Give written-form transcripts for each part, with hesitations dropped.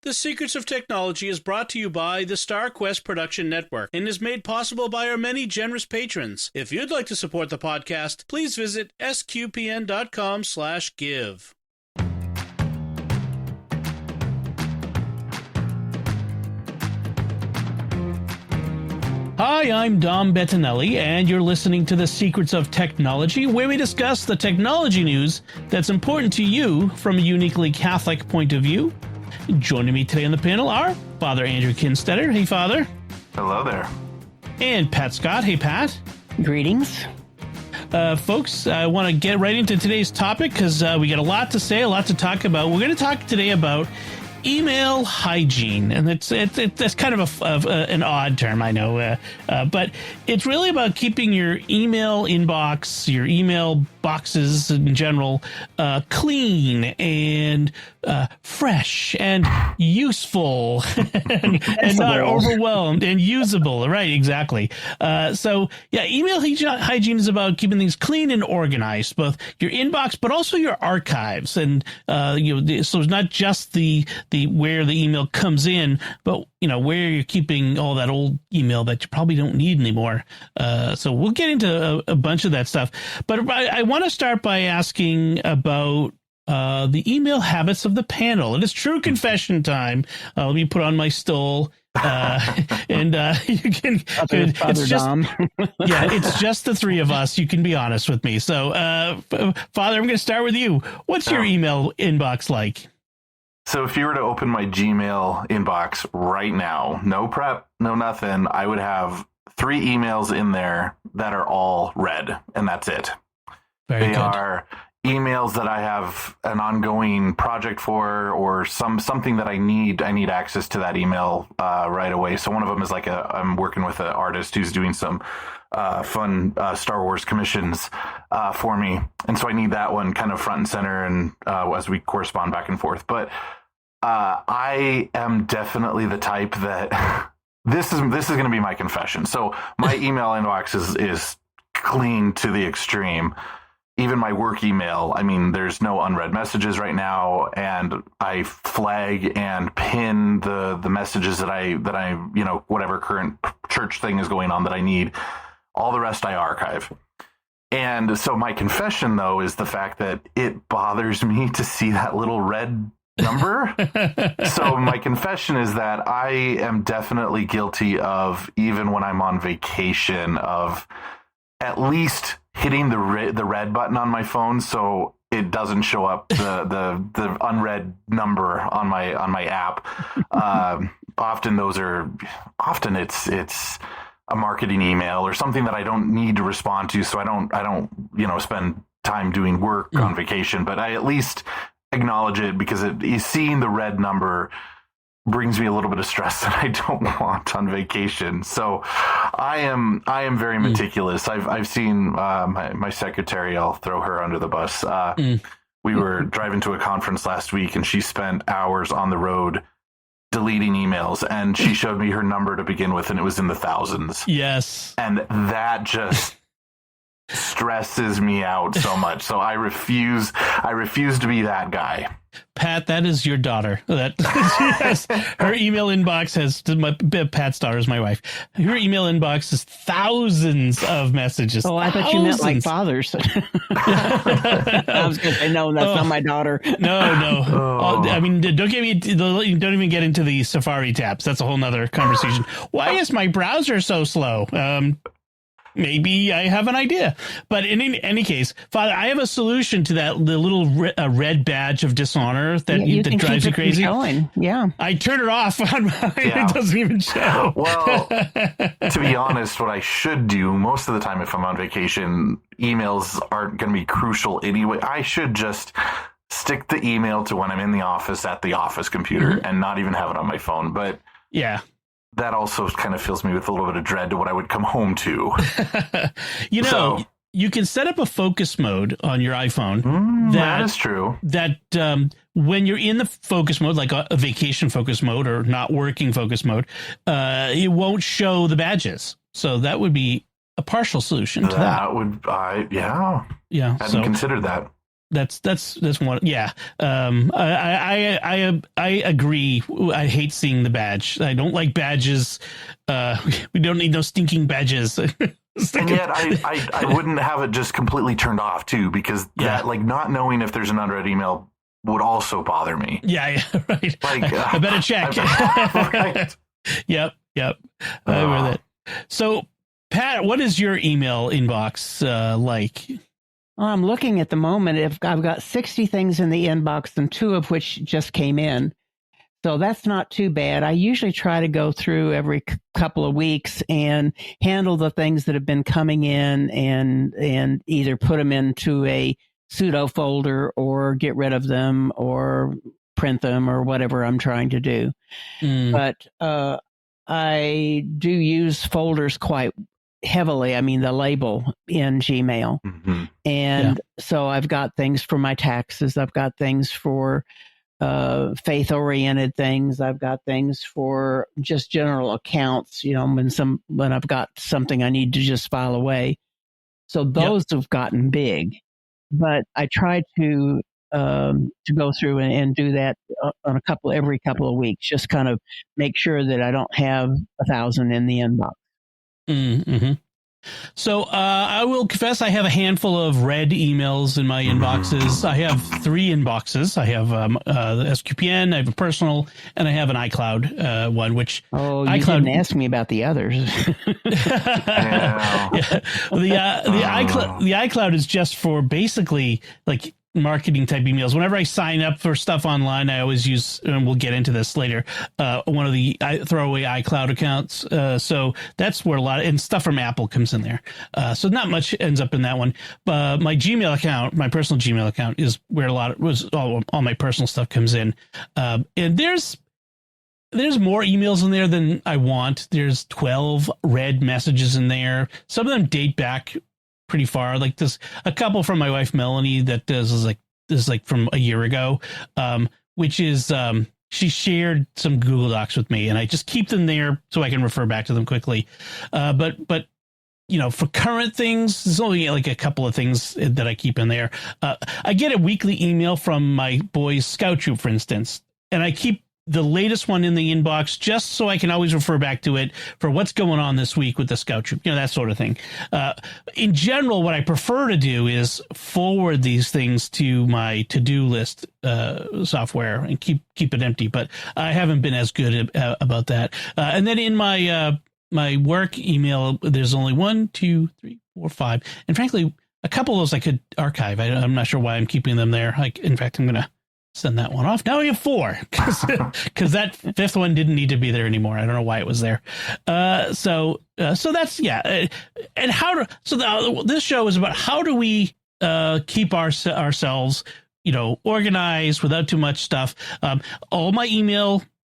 The Secrets of Technology is brought to you by the StarQuest Production Network and is made possible by our many generous patrons. If you'd like to support the podcast, please visit sqpn.com/give. Hi, I'm Dom Bettinelli, and you're listening to The Secrets of Technology, where we discuss the technology news that's important to you from a uniquely Catholic point of view. Joining me today on the panel are Father Andrew Kinstetter. Hey, Father. Hello there. And Pat Scott. Hey, Pat. Greetings. Folks, I want to get right into today's topic because we got a lot to say, a lot to talk about. We're going to talk today about email hygiene, and that's kind of an odd term, I know, but it's really about keeping your email inbox, your email boxes in general, clean and fresh and useful and not overwhelmed and usable. Right, exactly. So yeah, email hygiene is about keeping things clean and organized, both your inbox but also your archives, and so it's not just the where the email comes in, but where you're keeping all that old email that you probably don't need anymore. So we'll get into a bunch of that stuff, but I want to start by asking about the email habits of the panel. It is true confession time. Let me put on my stole. And you can. It's just it's just the three of us. You can be honest with me. So, Father, I'm going to start with you. What's your email inbox like? So if you were to open my Gmail inbox right now, no prep, no nothing, I would have 3 emails in there that are all red, and that's it. Very they good. Are emails that I have an ongoing project for, or something that I need access to that email right away. So one of them is I'm working with an artist who's doing some fun Star Wars commissions for me, and so I need that one kind of front and center, and as we correspond back and forth. But I am definitely the type that this is going to be my confession. So my email inbox is clean to the extreme. Even my work email, I mean, there's no unread messages right now, and I flag and pin the messages that I whatever current church thing is going on that I need. All the rest I archive. And so my confession, though, is the fact that it bothers me to see that little red number. So my confession is that I am definitely guilty of, even when I'm on vacation, of at least hitting the red button on my phone so it doesn't show up the unread number on my app. Often it's a marketing email or something that I don't need to respond to, so I don't spend time doing work on vacation, but I at least acknowledge it, because seeing the red number brings me a little bit of stress that I don't want on vacation. So I am very meticulous. I've seen my secretary, I'll throw her under the bus. We were driving to a conference last week, and she spent hours on the road deleting emails, and she showed me her number to begin with, and it was in the thousands. Yes. And that just stresses me out so much. So I refuse to be that guy. Pat, that is your daughter. Yes, her email inbox has, Pat's daughter is my wife. Her email inbox is thousands of messages. Oh, I thought you meant like fathers. I was going to say, no, that's not my daughter. No. Oh. I mean, don't even get into the Safari tabs. That's a whole nother conversation. Why is my browser so slow? Maybe I have an idea. But in any case, Father, I have a solution to that, the little red badge of dishonor that drives you crazy. Yeah. I turn it off on mine. Yeah. It doesn't even show. Well, to be honest, what I should do most of the time if I'm on vacation, emails aren't going to be crucial anyway. I should just stick the email to when I'm in the office at the office computer and not even have it on my phone. But yeah. That also kind of fills me with a little bit of dread to what I would come home to. You can set up a focus mode on your iPhone. That is true. That when you're in the focus mode, like a vacation focus mode or not working focus mode, it won't show the badges. So that would be a partial solution to that. Yeah. Yeah. Hadn't considered that. That's one. Yeah. I agree. I hate seeing the badge. I don't like badges. We don't need no stinking badges. And yet I wouldn't have it just completely turned off too, because that, like, not knowing if there's an unread email would also bother me. Yeah, right. Like, I better check. Right. Yep. I remember that. So, Pat, what is your email inbox like? Well, I'm looking at the moment. I've got 60 things in the inbox, and 2 of which just came in. So that's not too bad. I usually try to go through every couple of weeks and handle the things that have been coming in and either put them into a pseudo folder or get rid of them or print them or whatever I'm trying to do. But I do use folders quite heavily. I mean, the label in Gmail. And so I've got things for my taxes. I've got things for faith-oriented things. I've got things for just general accounts, when I've got something I need to just file away. So those have gotten big. But I try to go through and do that on every couple of weeks, just kind of make sure that I don't have 1,000 in the inbox. Mm-hmm. So I will confess I have a handful of read emails in my inboxes. I have 3 inboxes. I have the SQPN, I have a personal, and I have an iCloud one, which you didn't ask me about the others. The iCloud is just for basically like marketing type emails. Whenever I sign up for stuff online, I always use, and we'll get into this later, one of the throwaway iCloud accounts. So that's where a lot and stuff from Apple comes in there. So not much ends up in that one. My Gmail account, my personal Gmail account, is where all my personal stuff comes in. And there's more emails in there than I want. There's 12 read messages in there. Some of them date back pretty far. Like this, a couple from my wife Melanie that is like from a year ago, which is she shared some Google Docs with me, and I just keep them there so I can refer back to them quickly. But for current things, there's only like a couple of things that I keep in there. I get a weekly email from my boys' scout troop, for instance, and I keep the latest one in the inbox just so I can always refer back to it for what's going on this week with the scout troop, that sort of thing. In general, what I prefer to do is forward these things to my to-do list software and keep it empty, but I haven't been as good about that. And then in my my work email, there's only 1, 2, 3, 4, 5, and frankly, a couple of those I could archive. I'm not sure why I'm keeping them there. In fact, I'm gonna send that one off. Now we have 4 because that 5th one didn't need to be there anymore. I don't know why it was there. So that's and this show is about how do we keep ourselves organized without too much stuff.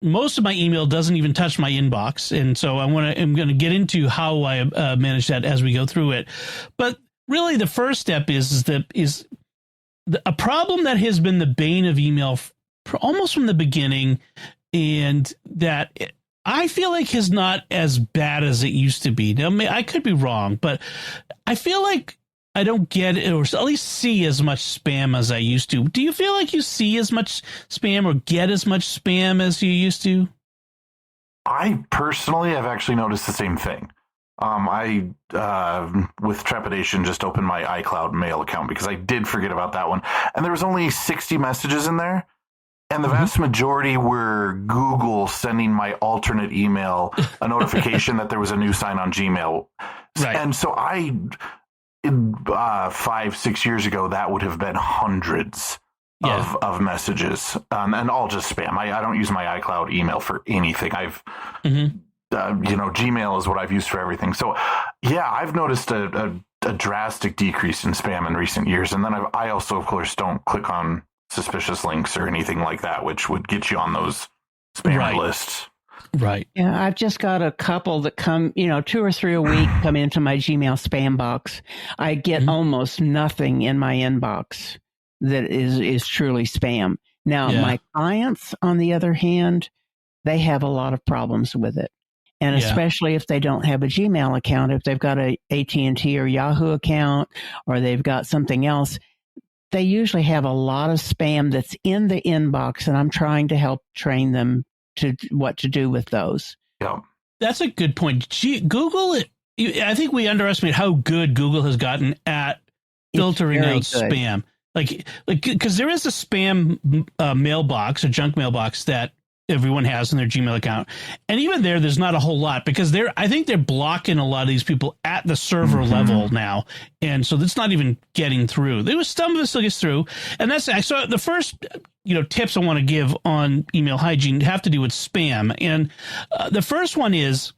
Most of my email doesn't even touch my inbox, and so I'm going to get into how I manage that as we go through it. But really, the first step is a problem that has been the bane of email almost from the beginning, and that I feel like is not as bad as it used to be. Now, I could be wrong, but I feel like I don't get it, or at least see as much spam as I used to. Do you feel like you see as much spam or get as much spam as you used to? I personally have actually noticed the same thing. I, with trepidation, just opened my iCloud mail account because I did forget about that one. And there was only 60 messages in there. And the vast majority were Google sending my alternate email a notification that there was a new sign on Gmail. Right. And so 5-6 years ago, that would have been hundreds of messages, and all just spam. I don't use my iCloud email for anything. Gmail is what I've used for everything. So, I've noticed a drastic decrease in spam in recent years. And then I also, of course, don't click on suspicious links or anything like that, which would get you on those spam lists. Right. Yeah, I've just got a couple that come, 2 or 3 a week come into my Gmail spam box. I get almost nothing in my inbox that is truly spam. Now, my clients, on the other hand, they have a lot of problems with it. And especially if they don't have a Gmail account, if they've got a AT&T or Yahoo account, or they've got something else, they usually have a lot of spam that's in the inbox, and I'm trying to help train them to what to do with those. Yeah. That's a good point. Google, I think we underestimate how good Google has gotten at filtering out spam. Like, because there is a spam mailbox or junk mailbox that everyone has in their Gmail account, and even there's not a whole lot, because I think they're blocking a lot of these people at the server level now, and so that's not even getting through. There was some of this that gets through, and so the first tips I want to give on email hygiene have to do with spam, and the first one is,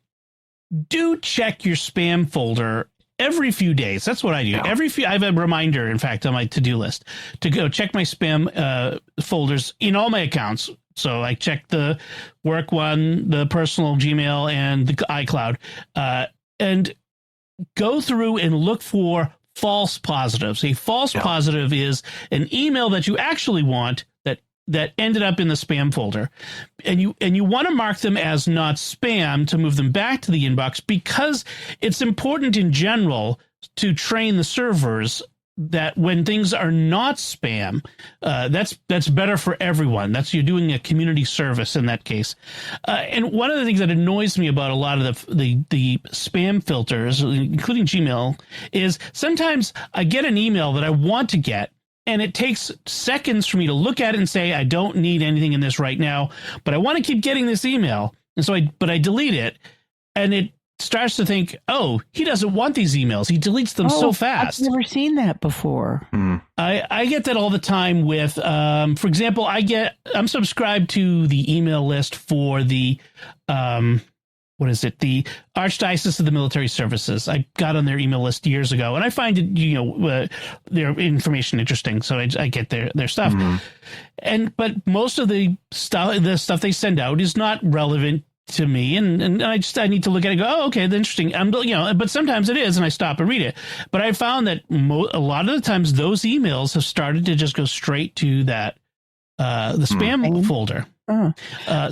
do check your spam folder every few days. That's what I do. I have a reminder, in fact, on my to-do list to go check my spam folders in all my accounts. So I check the work one, the personal Gmail, and the iCloud, and go through and look for false positives. A false positive is an email that you actually want that ended up in the spam folder, and you want to mark them as not spam to move them back to the inbox, because it's important in general to train the servers that when things are not spam, that's better for everyone. You're doing a community service in that case. And one of the things that annoys me about a lot of the spam filters, including Gmail, is sometimes I get an email that I want to get, and it takes seconds for me to look at it and say, I don't need anything in this right now, but I want to keep getting this email. And so I delete it, and it starts to think, oh, he doesn't want these emails. He deletes them so fast. I've never seen that before. I get that all the time with, for example, I'm subscribed to the email list for the, the Archdiocese of the Military Services. I got on their email list years ago, and I find it, their information interesting. So I get their stuff. But most of the stuff they send out is not relevant to me, and I need to look at it and go, oh, okay, that's interesting. But sometimes it is, and I stop and read it. But I found that a lot of the times those emails have started to just go straight to that the spam folder.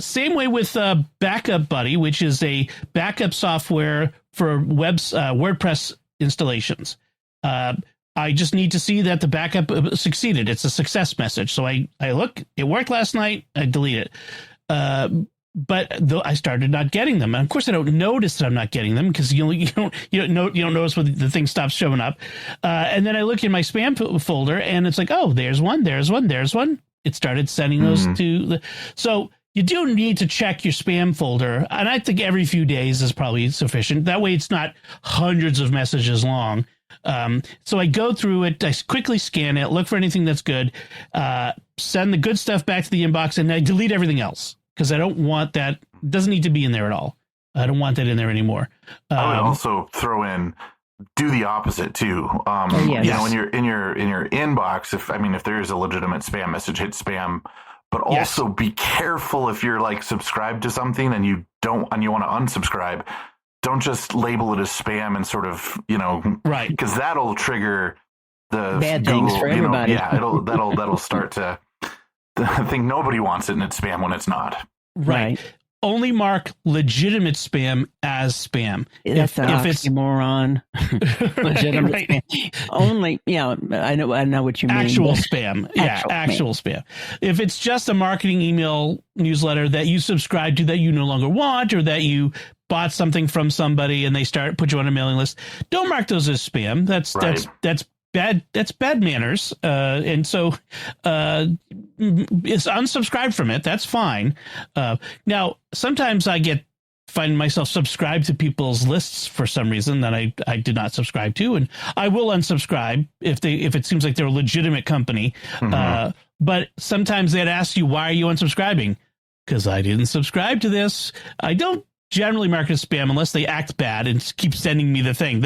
Same way with Backup Buddy, which is a backup software for WordPress installations. I just need to see that the backup succeeded. It's a success message. So I look, it worked last night. I delete it. But I started not getting them. And of course, I don't notice that I'm not getting them, because you don't notice when the thing stops showing up. And then I look in my spam folder, and it's like, oh, there's one. It started sending those to so you do need to check your spam folder, and I think every few days is probably sufficient. That way, it's not hundreds of messages long. So I go through it, I quickly scan it, look for anything that's good, send the good stuff back to the inbox, and I delete everything else, because I don't want that. It doesn't need to be in there at all. I don't want that in there anymore. I would also throw in, do the opposite too. When you're in your inbox, if there is a legitimate spam message, hit spam, but also be careful if you're like subscribed to something and you want to unsubscribe. Don't just label it as spam and sort of, right, because that'll trigger the bad Google, things for everybody. That'll start to think nobody wants it and it's spam when it's not. Right. Only mark legitimate spam as spam. That's an oxymoron. Legitimate right. spam. Only, I know what you mean. Actual spam. Actual spam. If it's just a marketing email newsletter that you subscribe to that you no longer want, or that you bought something from somebody and they put you on a mailing list, don't mark those as spam. That's bad. That's bad manners. And so it's unsubscribed from it. That's fine. Now, sometimes I find myself subscribed to people's lists for some reason that I did not subscribe to, and I will unsubscribe if it seems like they're a legitimate company. But sometimes they'd ask you, why are you unsubscribing? Because I didn't subscribe to this. I don't generally mark it as spam unless they act bad and keep sending me the thing.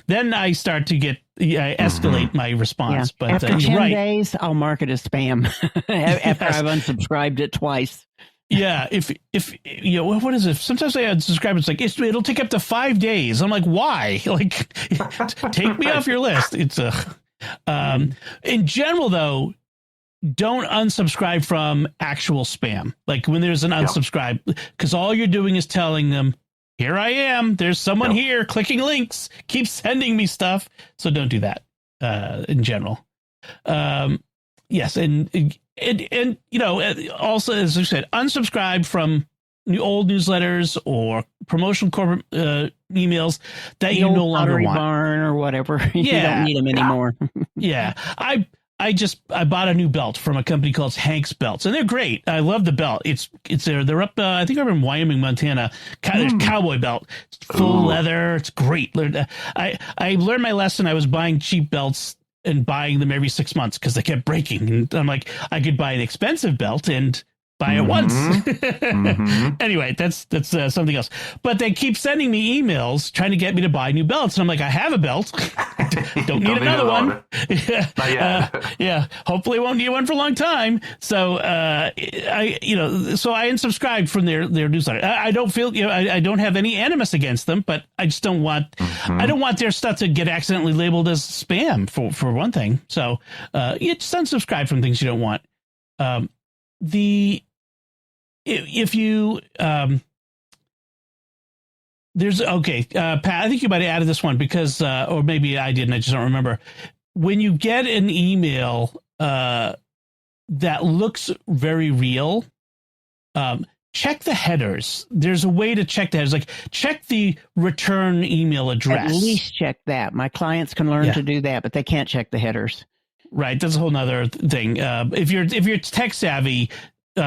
Then I start to escalate my response. But after 10 days, I'll mark it as spam after I've unsubscribed it twice. Yeah, if what is it? Sometimes I unsubscribe. It's like it'll take up to 5 days. I'm like, why? Like, take me off your list. It's in general though. Don't unsubscribe from actual spam. Like when there's an unsubscribe, because all you're doing is telling them, here I am. There's someone here clicking links, keep sending me stuff. So don't do that in general. Yes, and also, as I said, unsubscribe from old newsletters or promotional corporate emails that you no longer want. Barn or whatever. You don't need them anymore. Yeah. I bought a new belt from a company called Hank's Belts, and they're great. I love the belt. They're up. I think I'm in Wyoming, Montana. Cowboy belt, it's full leather. It's great. I learned my lesson. I was buying cheap belts and buying them every 6 months because they kept breaking. And I'm like, I could buy an expensive belt and buy it once. Anyway, that's something else. But they keep sending me emails trying to get me to buy new belts. And I'm like, I have a belt. Don't need another one. Yeah. Hopefully won't need one for a long time. So, I unsubscribed from their newsletter. I don't feel, I don't have any animus against them, but I just don't want, I don't want their stuff to get accidentally labeled as spam for one thing. So, you just unsubscribe from things you don't want. If you Pat, I think you might have added this one because or maybe I didn't, I just don't remember. When you get an email that looks very real, check the headers. There's a way to check the headers, like check the return email address. At least check that. My clients can learn to do that, but they can't check the headers. Right, that's a whole nother thing. If you're tech savvy,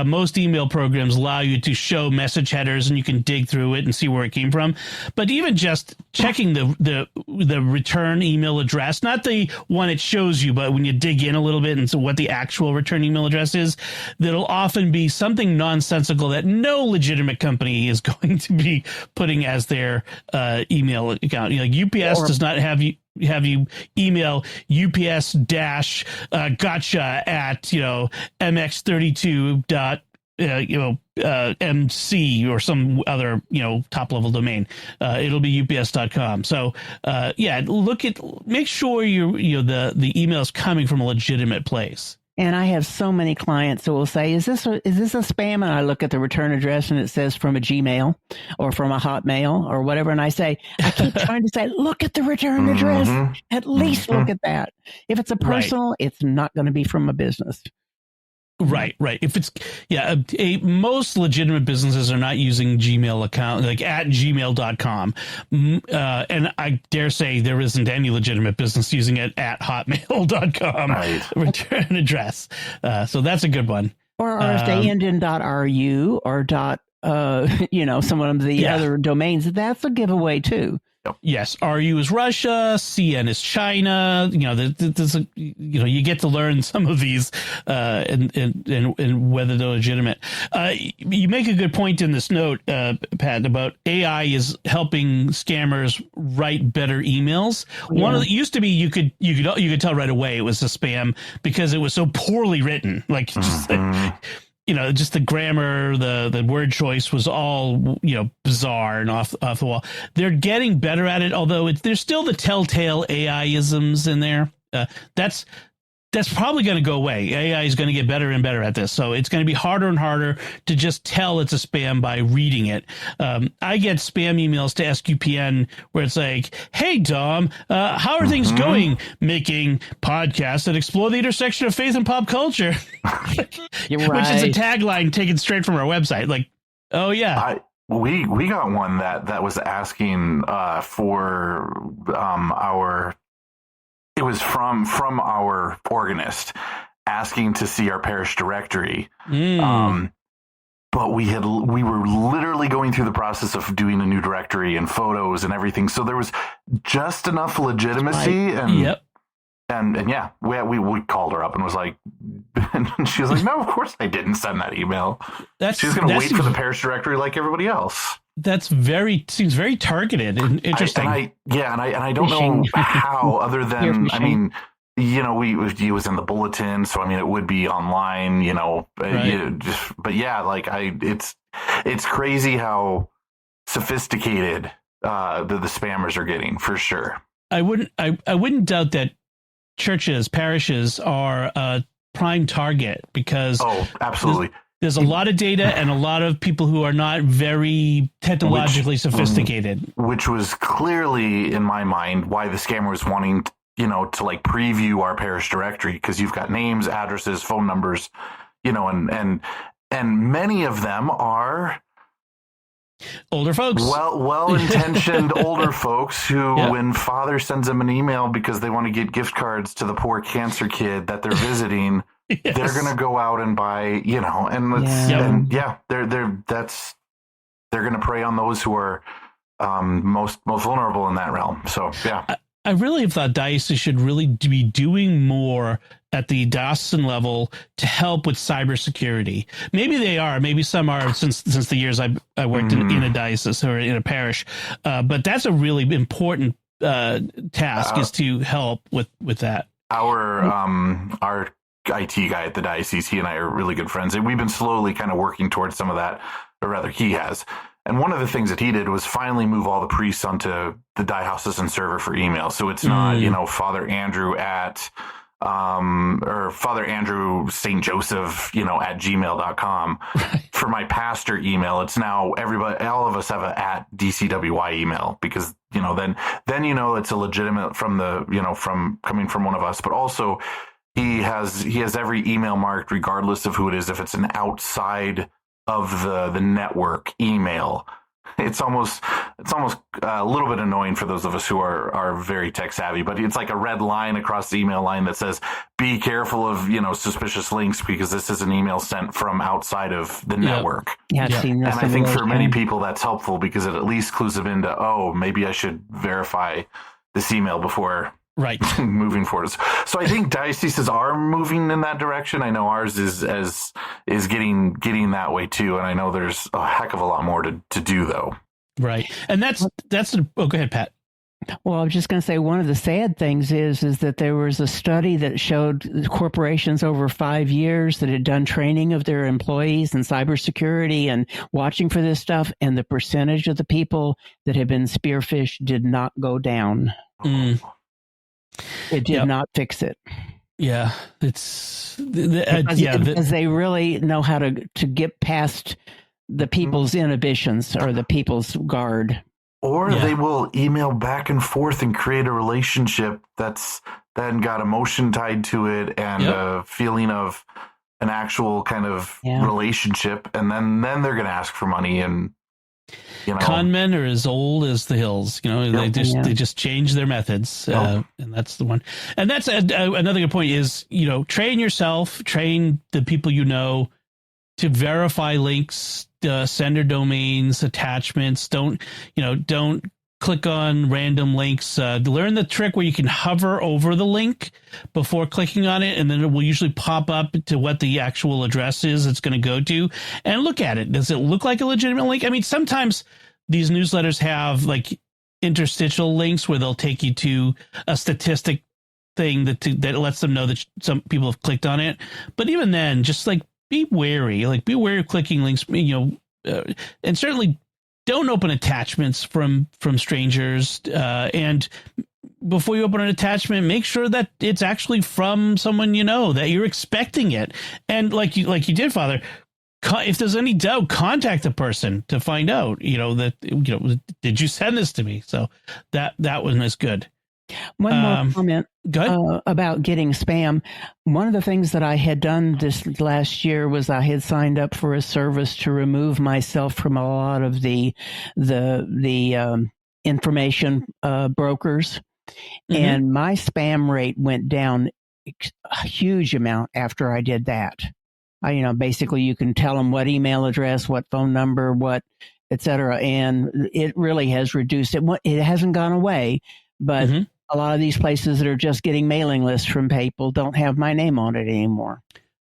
most email programs allow you to show message headers, and you can dig through it and see where it came from. But even just checking the return email address, not the one it shows you, but when you dig in a little bit into what the actual return email address is, that'll often be something nonsensical that no legitimate company is going to be putting as their email account. Like UPS does not have you email UPS dash gotcha at mx32 dot MC or some other top level domain. It'll be ups.com. So make sure the email is coming from a legitimate place. And I have so many clients who will say, is this a spam? And I look at the return address and it says from a Gmail or from a Hotmail or whatever. And I keep trying to say, look at the return address. At least look at that. If it's a personal, it's not going to be from a business. Right. If it's most legitimate businesses are not using Gmail account like at gmail.com. And I dare say there isn't any legitimate business using it at hotmail.com return address. So that's a good one. Or if they end in .ru or some of the other domains, that's a giveaway too. Yes, RU is Russia, CN is China. You get to learn some of these and whether they're legitimate. You make a good point in this note, Pat, about AI is helping scammers write better emails. Yeah. One of the used to be you could tell right away it was a spam because it was so poorly written, just the grammar, the word choice was all, bizarre and off the wall. They're getting better at it, although there's still the telltale AI-isms in there. That's probably going to go away. AI is going to get better and better at this. So it's going to be harder and harder to just tell it's a spam by reading it. I get spam emails to SQPN where it's like, hey, Dom, how are things going making podcasts that explore the intersection of faith and pop culture? You're right. Which is a tagline taken straight from our website. Like, oh, yeah. We got one that was asking for our... It was from our organist asking to see our parish directory. But we were literally going through the process of doing a new directory and photos and everything. So there was just enough legitimacy. We called her up and was like, and she was like, no, of course I didn't send that email. She's going to wait for the parish directory like everybody else. That's seems very targeted and interesting. I don't know how, other than, he was in the bulletin, so it would be online, it's crazy how sophisticated the spammers are getting, for sure. I wouldn't doubt that churches, parishes are a prime target because absolutely. There's a lot of data and a lot of people who are not very technologically sophisticated. Which was clearly, in my mind, why the scammer was wanting to like preview our parish directory, because you've got names, addresses, phone numbers, and many of them are older folks, well-intentioned older folks who, when father sends them an email because they want to get gift cards to the poor cancer kid that they're visiting, they're going to go out and buy, and they're going to prey on those who are most vulnerable in that realm. So, yeah. I really have thought diocese should really be doing more at the diocesan level to help with cybersecurity. Maybe they are, maybe some are, since the years I worked in a diocese or in a parish. But that's a really important task, is to help with that. Our IT guy at the diocese, he and I are really good friends, and we've been slowly kind of working towards some of that, or rather he has. And one of the things that he did was finally move all the priests onto the diocesan server for email. So it's not, Father Andrew at, or Father Andrew St. Joseph, at gmail.com. Right. For my pastor email, it's now all of us have a at DCWY email, because, then it's a legitimate from from coming from one of us. But also he has every email marked regardless of who it is. If it's an outside of the network email, it's almost a little bit annoying for those of us who are very tech savvy, but it's like a red line across the email line that says, be careful of, suspicious links, because this is an email sent from outside of the network. Yeah, I've seen this. And I think for many people that's helpful, because it at least clues them into, maybe I should verify this email before moving forward. So I think dioceses are moving in that direction. I know ours is getting that way too, and I know there's a heck of a lot more to do though. Right, and that's go ahead, Pat. Well, I was just going to say, one of the sad things is that there was a study that showed corporations over 5 years that had done training of their employees in cybersecurity and watching for this stuff, and the percentage of the people that had been spearphished did not go down. It did not fix it. Yeah, it's because they really know how to get past the people's inhibitions or the people's guard. Or they will email back and forth and create a relationship that's then got emotion tied to it and a feeling of an actual kind of relationship, and then they're going to ask for money. And con men are as old as the hills. They just change their methods, and that's the one. And that's another good point is, train yourself, train the people to verify links, sender domains, attachments. Don't click on random links. Learn the trick where you can hover over the link before clicking on it, and then it will usually pop up to what the actual address is it's going to go to, and look at it. Does it look like a legitimate link? I mean, sometimes these newsletters have like interstitial links where they'll take you to a statistic thing that lets them know that some people have clicked on it. But even then, just be wary. Be wary of clicking links. And certainly don't open attachments from strangers. And before you open an attachment, make sure that it's actually from someone that you're expecting it. And like you did, Father, if there's any doubt, contact the person to find out. Did you send this to me? So that one is good. One more comment about getting spam. One of the things that I had done this last year was I had signed up for a service to remove myself from a lot of the information brokers, and my spam rate went down a huge amount after I did that. Basically you can tell them what email address, what phone number, what, et cetera, and it really has reduced it. It hasn't gone away, but a lot of these places that are just getting mailing lists from people don't have my name on it anymore.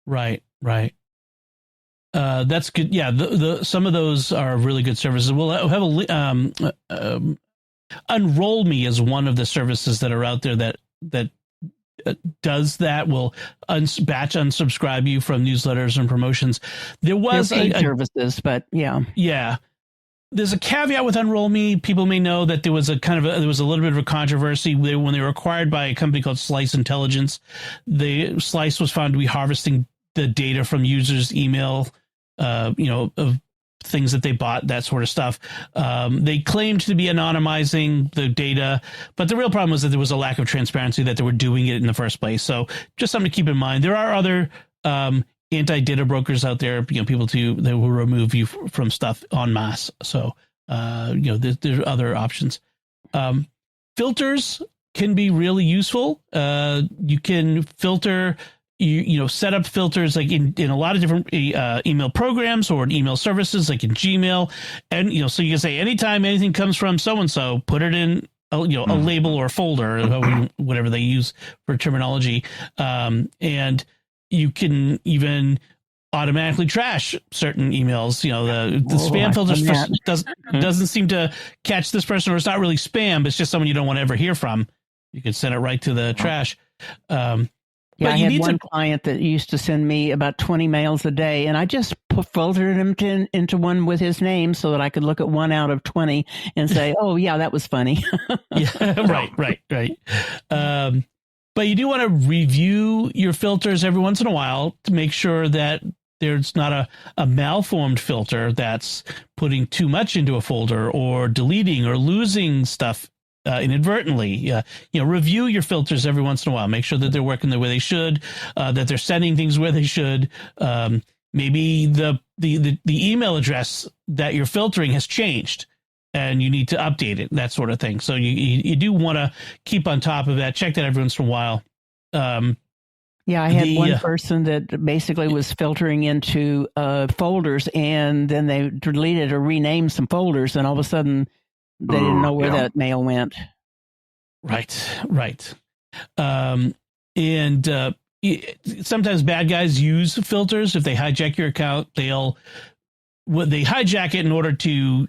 Right. That's good. Yeah, some of those are really good services. We'll have Unroll Me is one of the services that are out there that does that. Will batch unsubscribe you from newsletters and promotions. There was paid services, but yeah. There's a caveat with Unroll Me. People may know that there was a little bit of a controversy when they were acquired by a company called Slice Intelligence. The Slice was found to be harvesting the data from users' email, of things that they bought, that sort of stuff. They claimed to be anonymizing the data, but the real problem was that there was a lack of transparency, that they were doing it in the first place. So just something to keep in mind. There are other anti-data brokers out there, people that will remove you from stuff en masse. So there are other options. Filters can be really useful. You can filter, set up filters like in a lot of different email programs or in email services, like in Gmail. And, so you can say anytime anything comes from so-and-so, put it in a label or a folder, whatever they use for terminology. And you can even automatically trash certain emails. The spam filters doesn't seem to catch this person, or it's not really spam, but it's just someone you don't want to ever hear from. You can send it right to the trash. I had one client that used to send me about 20 mails a day, and I just filtered them into one with his name so that I could look at one out of 20 and say, oh, yeah, that was funny. Yeah, right. But you do want to review your filters every once in a while to make sure that there's not a malformed filter that's putting too much into a folder or deleting or losing stuff inadvertently. Review your filters every once in a while. Make sure that they're working the way they should, that they're sending things where they should. Maybe the email address that you're filtering has changed and you need to update it, that sort of thing. So you do want to keep on top of that. Check that every once in a while. I had one person that basically was filtering into folders, and then they deleted or renamed some folders, and all of a sudden they didn't know where that mail went. Right. Sometimes bad guys use filters. If they hijack your account, they hijack it in order to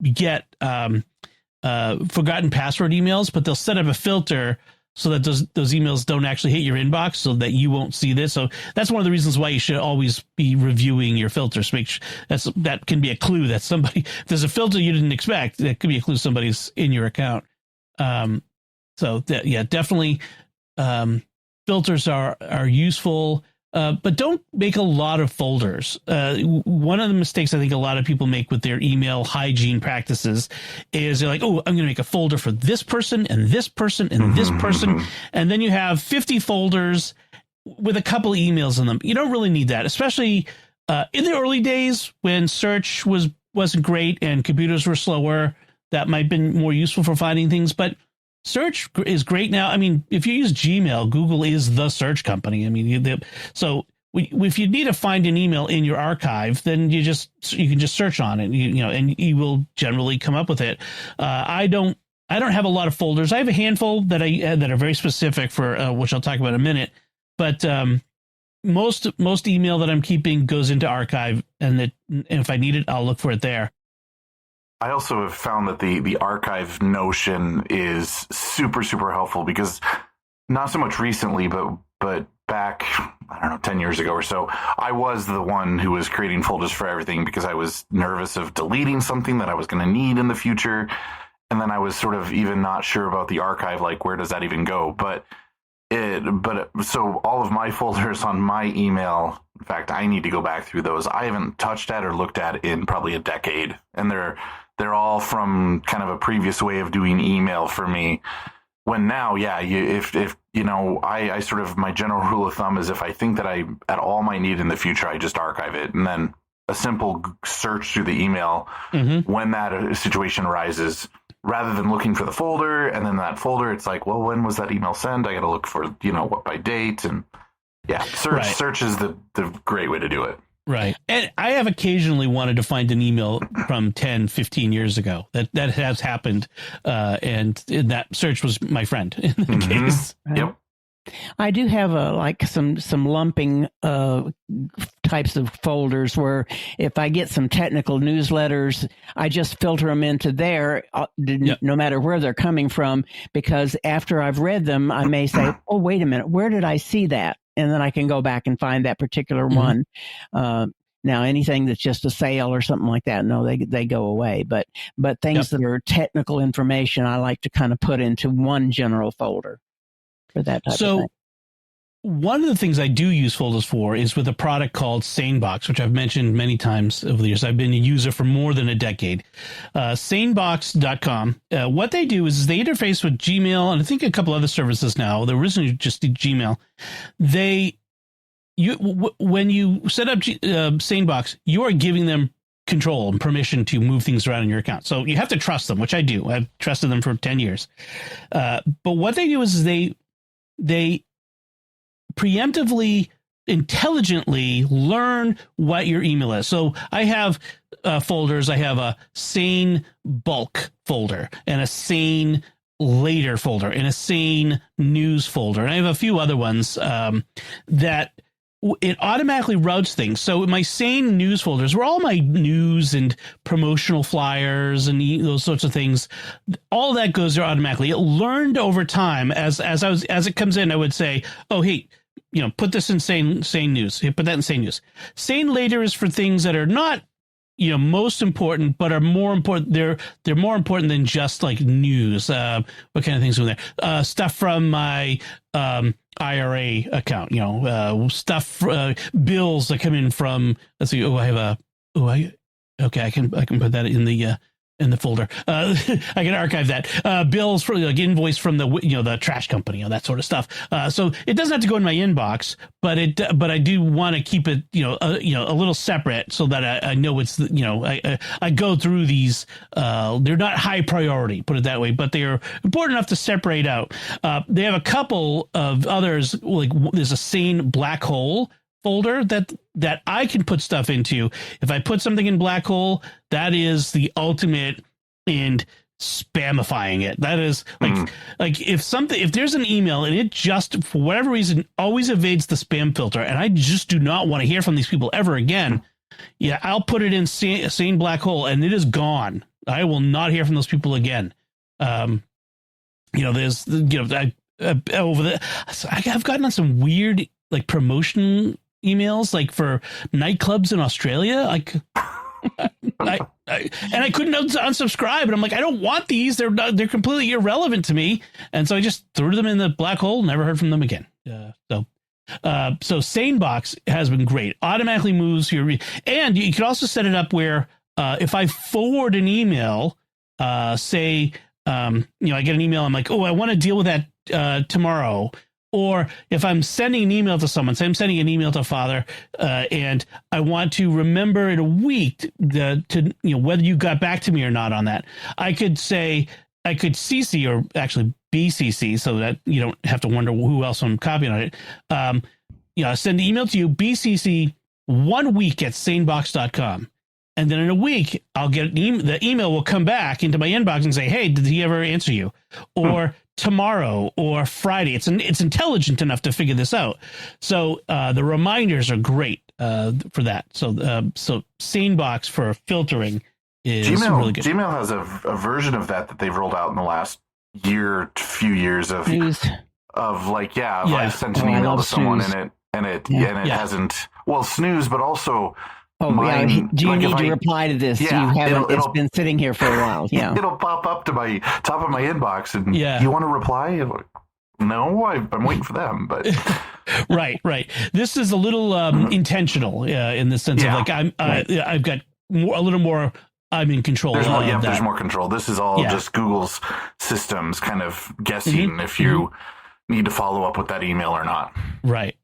get forgotten password emails, but they'll set up a filter so that those emails don't actually hit your inbox, so that you won't see this. So that's one of the reasons why you should always be reviewing your filters. Make sure that can be a clue that somebody, if there's a filter you didn't expect, that could be a clue somebody's in your account. Definitely filters are useful. But don't make a lot of folders. One of the mistakes I think a lot of people make with their email hygiene practices is they're like, oh, I'm going to make a folder for this person and this person and this person. And then you have 50 folders with a couple of emails in them. You don't really need that, especially in the early days when search wasn't great and computers were slower. That might have been more useful for finding things, but search is great now. I mean, if you use Gmail, Google is the search company. I mean, so if you need to find an email in your archive, then you can just search on it, and you will generally come up with it. I don't have a lot of folders. I have a handful that are very specific for which I'll talk about in a minute. But most email that I'm keeping goes into archive, and if I need it, I'll look for it there. I also have found that the archive notion is super, super helpful, because not so much recently, but back, I don't know, 10 years ago or so, I was the one who was creating folders for everything because I was nervous of deleting something that I was going to need in the future. And then I was sort of even not sure about the archive, like where does that even go? So all of my folders on my email, in fact, I need to go back through those. I haven't touched at or looked at in probably a decade. And they're all from kind of a previous way of doing email for me. When now, I sort of, my general rule of thumb is if I think that I at all might need in the future, I just archive it. And then a simple search through the email when that situation arises, rather than looking for the folder. And then that folder, it's like, well, when was that email sent? I got to look for, what by date. And search is the great way to do it. Right. And I have occasionally wanted to find an email from 10, 15 years ago. That has happened. And that search was my friend in the case. Right. Yep. I do have some lumping types of folders where if I get some technical newsletters, I just filter them into there, no matter where they're coming from, because after I've read them, I may say, oh, wait a minute, where did I see that? And then I can go back and find that particular one. Now, anything that's just a sale or something like that, no, they go away. But things that are technical information, I like to kind of put into one general folder for that type of thing. one of the things I do use folders for is with a product called SaneBox, which I've mentioned many times over the years. I've been a user for more than a decade. Sanebox.com. What they do is they interface with Gmail and I think a couple other services now. They originally just did Gmail. When you set up SaneBox, you are giving them control and permission to move things around in your account. So you have to trust them, which I do. I've trusted them for 10 years. But what they do is they preemptively, intelligently learn what your email is. So I have folders. I have a Sane bulk folder and a Sane later folder and a Sane news folder. And I have a few other ones that it automatically routes things. So my Sane news folders were all my news and promotional flyers and those sorts of things. All that goes there automatically. It learned over time as it comes in. I would say, oh, hey, put this in Sane news. Hey, put that in Sane news. Sane later is for things that are not, most important, but are more important. They're more important than just like news. What kind of things are there? Stuff from my IRA account, stuff, bills that come in from, let's see. I can put that in the folder. I can archive that. Bills for like invoice from the trash company, that sort of stuff. So it doesn't have to go in my inbox, but I do want to keep it, a little separate so that I know it's, I go through these, they're not high priority, put it that way, but they are important enough to separate out. They have a couple of others, like there's a Sane black hole folder that I can put stuff into. If I put something in black hole, that is the ultimate in spamifying it. That is like if there's an email and it just for whatever reason always evades the spam filter, and I just do not want to hear from these people ever again. Yeah, I'll put it in Sane black hole and it is gone. I will not hear from those people again. There's I've gotten on some weird like promotion emails like for nightclubs in Australia. Like I couldn't unsubscribe, and I'm like, I don't want these. They're completely irrelevant to me. And so I just threw them in the black hole. Never heard from them again. So SaneBox has been great. Automatically moves your, and you can also set it up where if I forward an email, say, I get an email. I'm like, oh, I want to deal with that tomorrow. Or if I'm sending an email to someone, say I'm sending an email to a father, and I want to remember in a week to whether you got back to me or not on that. I could CC or actually BCC so that you don't have to wonder who else I'm copying on it. Send an email to you, BCC 1 week at sanebox.com. And then in a week, I'll get the email will come back into my inbox and say, hey, did he ever answer you? Or tomorrow or Friday. It's intelligent enough to figure this out. So the reminders are great for that. So SaneBox for filtering is really good. Gmail has a version of that they've rolled out in the last few years of like, if I sent an email to someone and it hasn't, snooze, but also do you need to reply to this? Yeah, you haven't. It's been sitting here for a while. Yeah, it'll pop up to my top of my inbox, and you want to reply? No, I'm waiting for them. But right. This is a little intentional in the sense of like I've got a little more. I'm in control. There's more control. This is all just Google's systems kind of guessing if you need to follow up with that email or not. Right.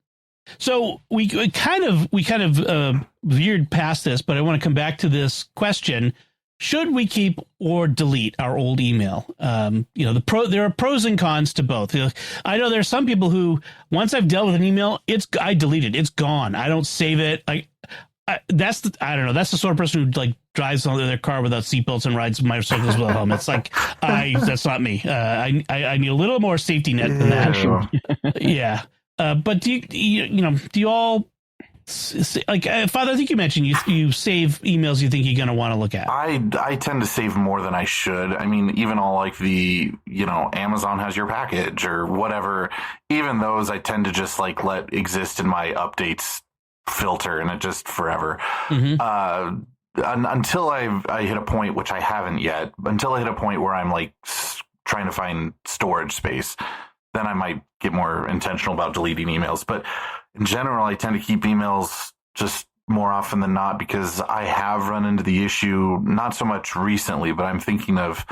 So we kind of veered past this, but I want to come back to this question: should we keep or delete our old email? There are pros and cons to both. I know there are some people who, once I've dealt with an email, I delete it. It's gone. I don't save it. That's the sort of person who like drives on their car without seatbelts and rides motorcycles without helmets. Like that's not me. I need a little more safety net than that. Yeah. But do you all like Father? I think you mentioned you save emails you think you're going to want to look at. I tend to save more than I should. I mean, even all like the Amazon has your package or whatever. Even those I tend to just like let exist in my updates filter, and it just forever. Until I hit a point, which I haven't yet. Until I hit a point where I'm like trying to find storage space. then I might get more intentional about deleting emails. But in general, I tend to keep emails just more often than not, because I have run into the issue, not so much recently, but I'm thinking of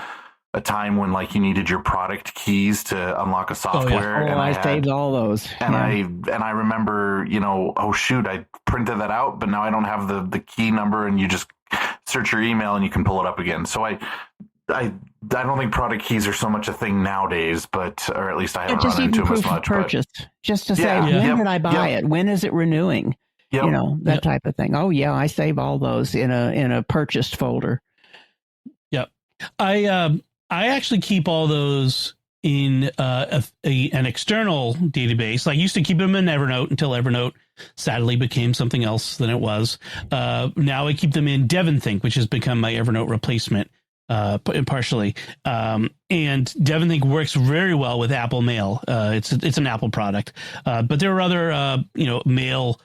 a time when like you needed your product keys to unlock a software. And I saved all those. And I remember, oh shoot, I printed that out, but now I don't have the key number, and you just search your email and you can pull it up again. So I don't think product keys are so much a thing nowadays, or at least I haven't run into them as much. Purchase, just to say, when did I buy it? When is it renewing? Yep. That type of thing. Oh yeah, I save all those in a purchased folder. Yep. I actually keep all those in an external database. I used to keep them in Evernote until Evernote sadly became something else than it was. Now I keep them in DevonThink, which has become my Evernote replacement, partially. And DevonThink works very well with Apple Mail. It's an Apple product, but there are other mail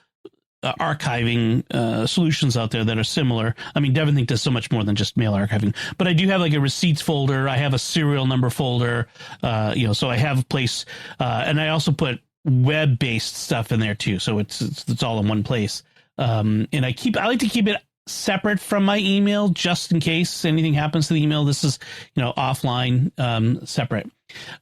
archiving solutions out there that are similar. I mean, DevonThink does so much more than just mail archiving, but I do have like a receipts folder. I have a serial number folder, so I have a place, and I also put web-based stuff in there too. So it's all in one place. And I like to keep it separate from my email just in case anything happens to the email. This is, offline, separate.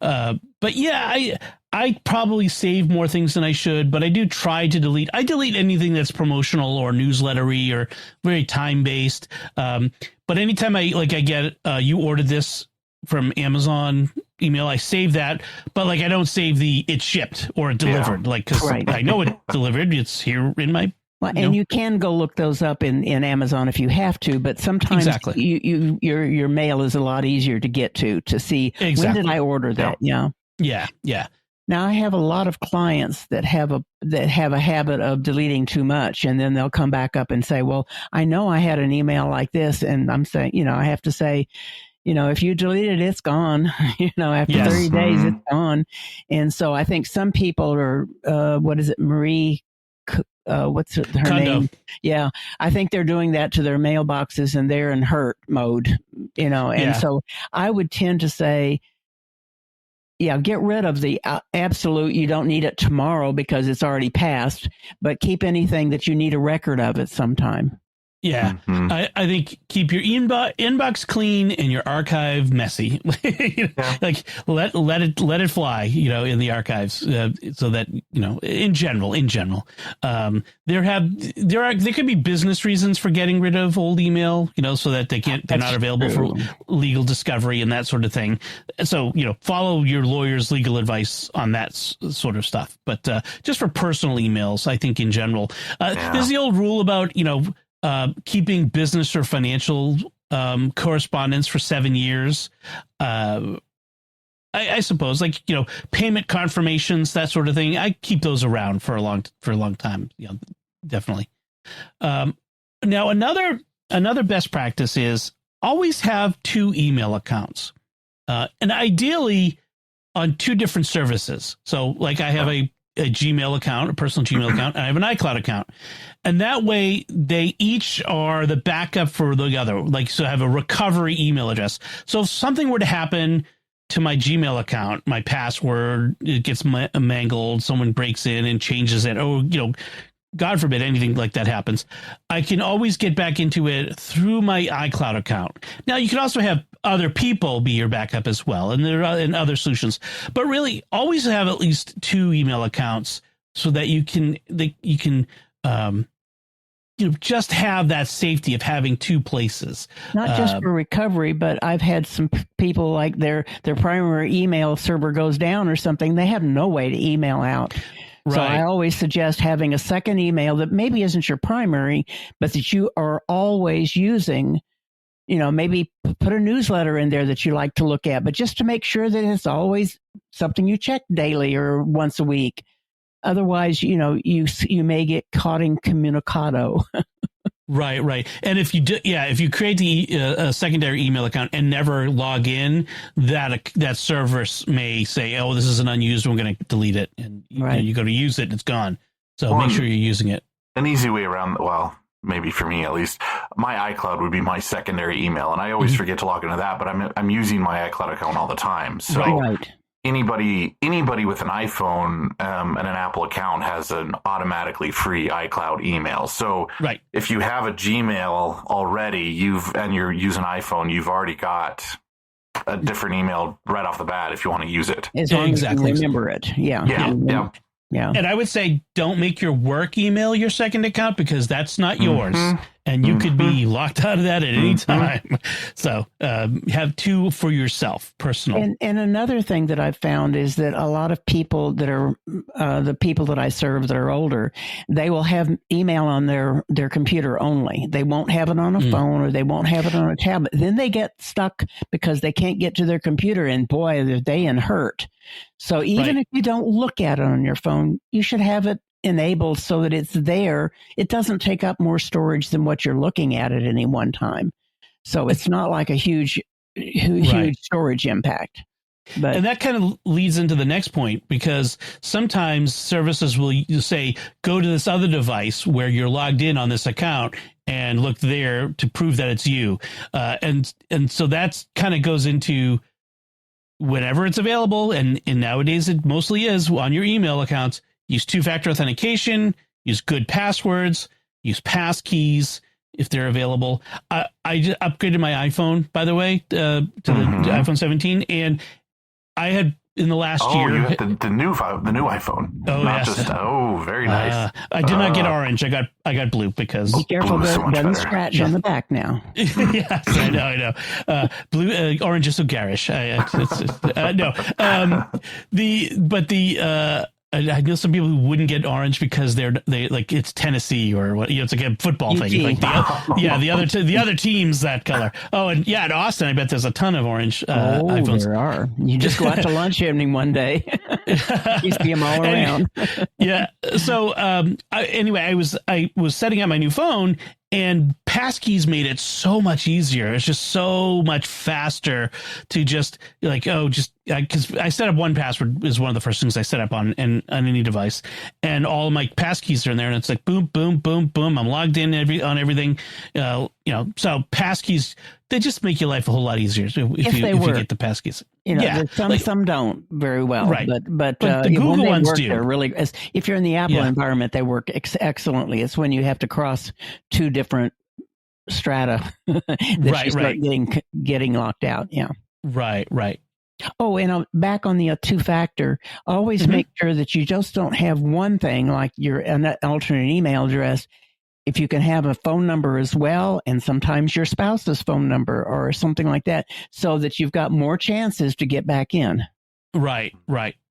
But yeah, I probably save more things than I should, but I do try to delete. I delete anything that's promotional or newslettery or very time-based. But anytime I get, you ordered this from Amazon email, I save that, but I don't save the it shipped or it delivered, because I know it delivered. It's here in my. Well, and you can go look those up in Amazon if you have to, but sometimes your mail is a lot easier to get to see when did I order that? Yeah. Now I have a lot of clients that have a habit of deleting too much, and then they'll come back up and say, "Well, I know I had an email like this," and I'm saying, I have to say, if you delete it, it's gone. After 30 days, it's gone. And so I think some people are, what is it, Marie? What's her Kondo name? Yeah, I think they're doing that to their mailboxes, and they're in hurt mode. And so I would tend to say, get rid of the absolute. You don't need it tomorrow because it's already passed, but keep anything that you need a record of at some time. Yeah, I think keep your inbox clean and your archive messy. Let it fly, in the archives, so that in general, there could be business reasons for getting rid of old email, so that they're not available for legal discovery and that sort of thing. So follow your lawyer's legal advice on that sort of stuff. But just for personal emails, I think in general, there's the old rule about keeping business or financial correspondence for 7 years. I suppose payment confirmations, that sort of thing. I keep those around for a long time. Definitely. Now another best practice is always have 2 email accounts, and ideally on 2 different services. So I have a Gmail account, a personal Gmail account, and I have an iCloud account. And that way they each are the backup for the other, so I have a recovery email address. So if something were to happen to my Gmail account, my password, it gets mangled, someone breaks in and changes it, God forbid anything like that happens, I can always get back into it through my iCloud account. Now, you can also have other people be your backup as well, and there are other solutions. But really, always have at least 2 email accounts so that you can just have that safety of having 2 places. Not just for recovery, but I've had some people like their primary email server goes down or something. They have no way to email out. Right. So I always suggest having a second email that maybe isn't your primary, but that you are always using. Maybe put a newsletter in there that you like to look at, but just to make sure that it's always something you check daily or once a week. Otherwise, you may get caught incommunicado. Right. And if you create the secondary email account and never log in, that server may say, "Oh, this is an unused. We're going to delete it." And you go to use it, and it's gone. So make sure you're using it. An easy way around. Well, maybe for me at least, my iCloud would be my secondary email, and I always forget to log into that. But I'm using my iCloud account all the time. So. Right. anybody with an iPhone and an Apple account has an automatically free iCloud email. So right. if you have a Gmail already, and you're using iPhone, you've already got a different email right off the bat if you want to use it. As long as you remember it. Yeah. Yeah. And I would say don't make your work email your second account, because that's not yours. And you could be locked out of that at any time. So have two for yourself, personal. And another thing that I've found is that a lot of people that are the people that I serve that are older, they will have email on their computer only. They won't have it on a phone, or they won't have it on a tablet. Then they get stuck because they can't get to their computer, and boy, they're they in hurt. So even if you don't look at it on your phone, you should have it enabled so that it's there. It doesn't take up more storage than what you're looking at any one time. So it's not like a huge storage impact. And that kind of leads into the next point, because sometimes services will say, go to this other device where you're logged in on this account and look there to prove that it's you. And so that's kind of goes into whenever it's available. And nowadays it mostly is on your email accounts. Use two-factor authentication, use good passwords, use passkeys if they're available. I just upgraded my iPhone, by the way, to the iPhone 17, and I had in the last year. Oh, you had the new iPhone. Oh, not yes. Just very nice. I did not get orange. I got blue because be careful that it doesn't scratch on the back now. Yes, I know. Blue, orange is so garish. I know some people who wouldn't get orange because they like it's Tennessee or what, it's like a football thing. Like the other team's that color. Oh, and yeah, in Austin, I bet there's a ton of orange iPhones. There are. You just go out to lunch evening one day. You see them all around. Yeah. So I was setting up my new phone, and passkeys made it so much easier. It's just so much faster to just because I set up one password is one of the first things I set up on any device, and all of my passkeys are in there, and it's like boom, boom, boom, boom. I'm logged in on everything. So passkeys, they just make your life a whole lot easier if you get the passkeys. Some don't very well, right? But the Google ones do. They're really, if you're in the Apple environment, they work excellently. It's when you have to cross two different strata that you start getting locked out. Yeah. Right. Oh, and back on the two-factor, always make sure that you just don't have one thing like an alternate email address. If you can have a phone number as well, and sometimes your spouse's phone number or something like that, so that you've got more chances to get back in. Right.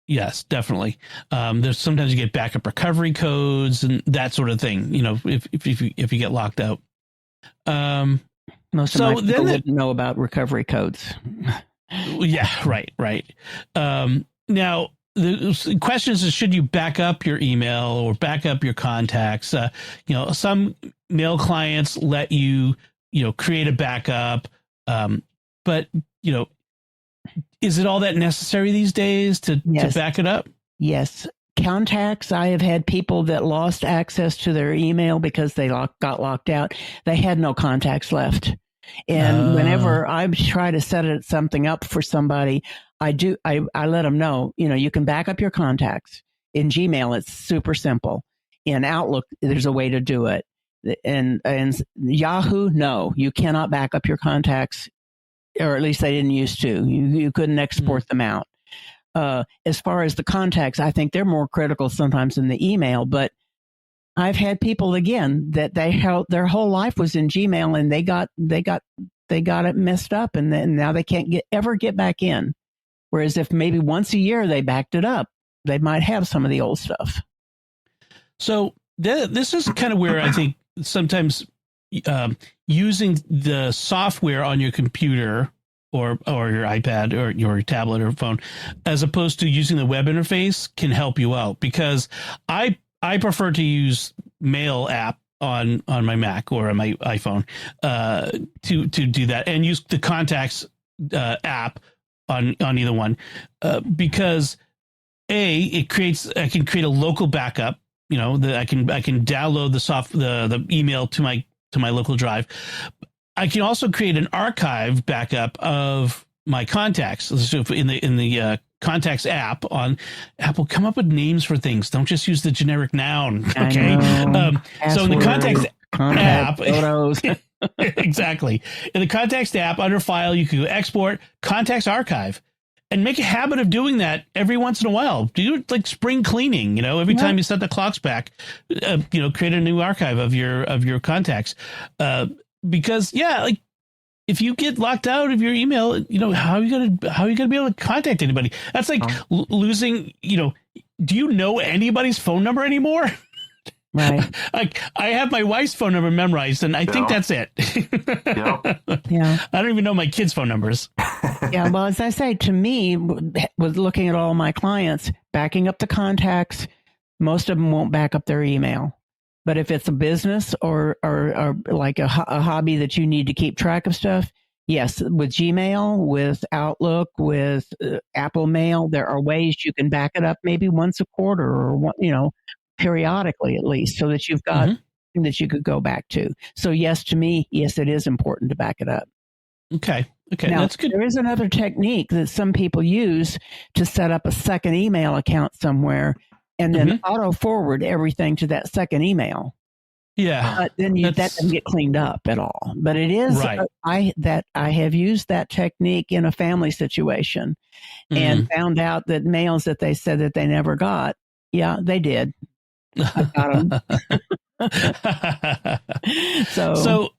Yes, definitely. There's sometimes you get backup recovery codes and that sort of thing. If you get locked out. Most of my people wouldn't know about recovery codes. Yeah, right. Now, the question is, should you back up your email or back up your contacts? Some mail clients let you, create a backup. But, is it all that necessary these days to back it up? Yes. Contacts, I have had people that lost access to their email because they got locked out. They had no contacts left. And whenever I try to set something up for somebody, I let them know, you can back up your contacts. In Gmail, it's super simple. In Outlook, there's a way to do it. And Yahoo, no, you cannot back up your contacts, or at least they didn't used to. You couldn't export them out. As far as the contacts, I think they're more critical sometimes than the email, but I've had people again that their whole life was in Gmail, and they got it messed up, and then now they can't ever get back in. Whereas if maybe once a year they backed it up, they might have some of the old stuff. So this is kind of where I think sometimes using the software on your computer or your iPad or your tablet or phone, as opposed to using the web interface, can help you out, because I prefer to use Mail app on my Mac or on my iPhone to do that, and use the Contacts app on either one because I can create a local backup. That I can download the email to my local drive. I can also create an archive backup of my contacts. So in the Contacts app on Apple, come up with names for things. Don't just use the generic noun. Okay. So in the Contacts app, photos. exactly. In the Contacts app, under File, you can go Export, Contacts Archive, and make a habit of doing that every once in a while. Do it like spring cleaning, every time you set the clocks back, create a new archive of your contacts. Because like if you get locked out of your email, how are you gonna be able to contact anybody? That's like losing, do you know anybody's phone number anymore? Right. Like I have my wife's phone number memorized, and I think that's it. Yeah. I don't even know my kids' phone numbers. Yeah. Well, as I say, to me, with looking at all my clients, backing up the contacts, most of them won't back up their email. But if it's a business or like a hobby that you need to keep track of stuff, yes, with Gmail, with Outlook, with Apple Mail, there are ways you can back it up maybe once a quarter or periodically at least, so that you've got something that you could go back to. So yes, to me, yes, it is important to back it up. Okay, now, that's good. There is another technique that some people use to set up a second email account somewhere and then auto forward everything to that second email. Yeah, but then that doesn't get cleaned up at all. But it is right. I have used that technique in a family situation and found out that mails that they said that they never got, they did. I got them. So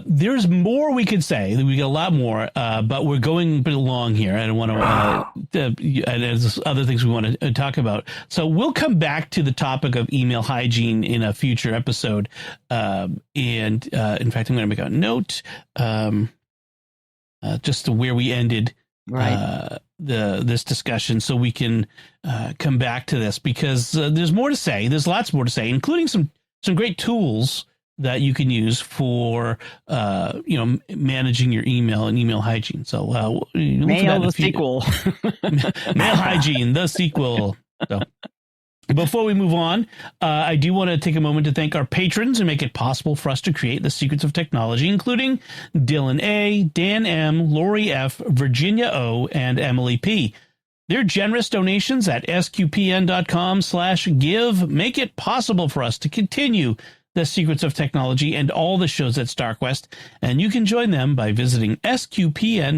there's more we could say. We got a lot more, but we're going a bit long here. I don't want to. And there's other things we want to talk about. So we'll come back to the topic of email hygiene in a future episode. And in fact, I'm going to make a note just to where we ended. Right. This discussion, so we can come back to this, because there's more to say. There's lots more to say, including some great tools that you can use for managing your email and email hygiene. So mail the sequel. Mail hygiene, the sequel. So before we move on, I do want to take a moment to thank our patrons and make it possible for us to create the secrets of technology, including Dylan A., Dan M., Lori F., Virginia O., and Emily P. Their generous donations at sqpn.com/give make it possible for us to continue the secrets of technology and all the shows at StarQuest, and you can join them by visiting sqpn.com/give.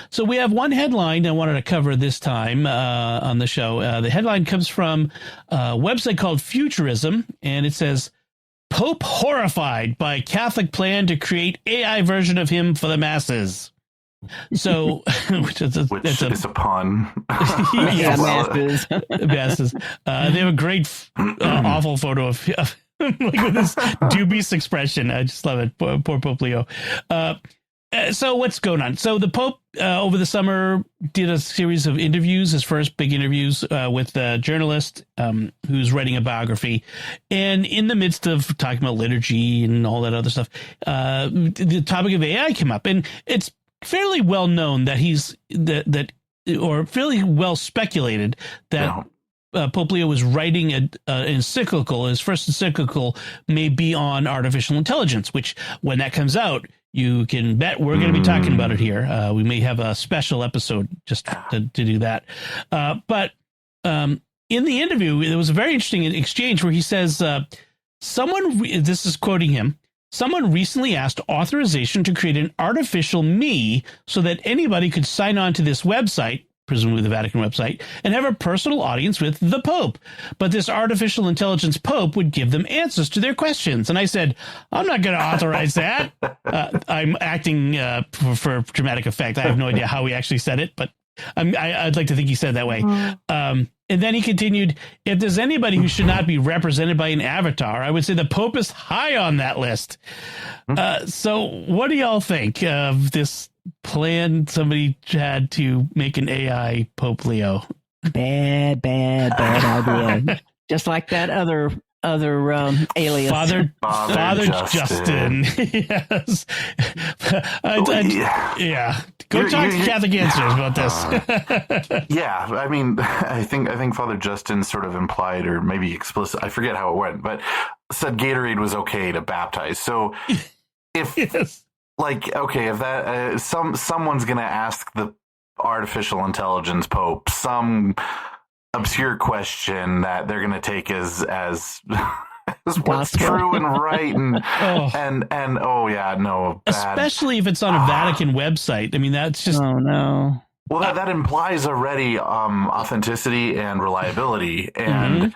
So we have one headline I wanted to cover this time on the show. The headline comes from a website called Futurism, and it says, Pope horrified by Catholic plan to create AI version of him for the masses. So, which is a pun. Yeah, masses. Masses. They have a great, awful photo of like with this dubious expression. I just love it. Poor Pope Leo. So what's going on? So the Pope over the summer did a series of interviews, his first big interviews with a journalist who's writing a biography. And in the midst of talking about liturgy and all that other stuff, the topic of AI came up. And it's fairly well known that or fairly well speculated that Pope Leo was writing an encyclical. His first encyclical may be on artificial intelligence, which when that comes out, you can bet we're going to be talking about it here. We may have a special episode just to do that. But in the interview, there was a very interesting exchange where he says, this is quoting him, someone recently asked authorization to create an artificial me so that anybody could sign on to this website, presumably the Vatican website, and have a personal audience with the Pope. But this artificial intelligence Pope would give them answers to their questions. And I said, I'm not going to authorize that. I'm acting for dramatic effect. I have no idea how he actually said it, but I'd like to think he said it that way. And then he continued, if there's anybody who should not be represented by an avatar, I would say the Pope is high on that list. So what do y'all think of this plan somebody had to make an AI Pope Leo? Bad idea. Just like that other alias. Father Justin. Yes. Yeah. Go talk to Catholic Answers about this. Yeah, I mean, I think Father Justin sort of implied, or maybe explicit, I forget how it went, but said Gatorade was okay to baptize. So if like, okay, if that someone's going to ask the artificial intelligence Pope some obscure question that they're going to take as what's true and right, and oh yeah, no, bad. Especially if it's on a Vatican website. I mean, that's just no. Well, that implies already authenticity and reliability, and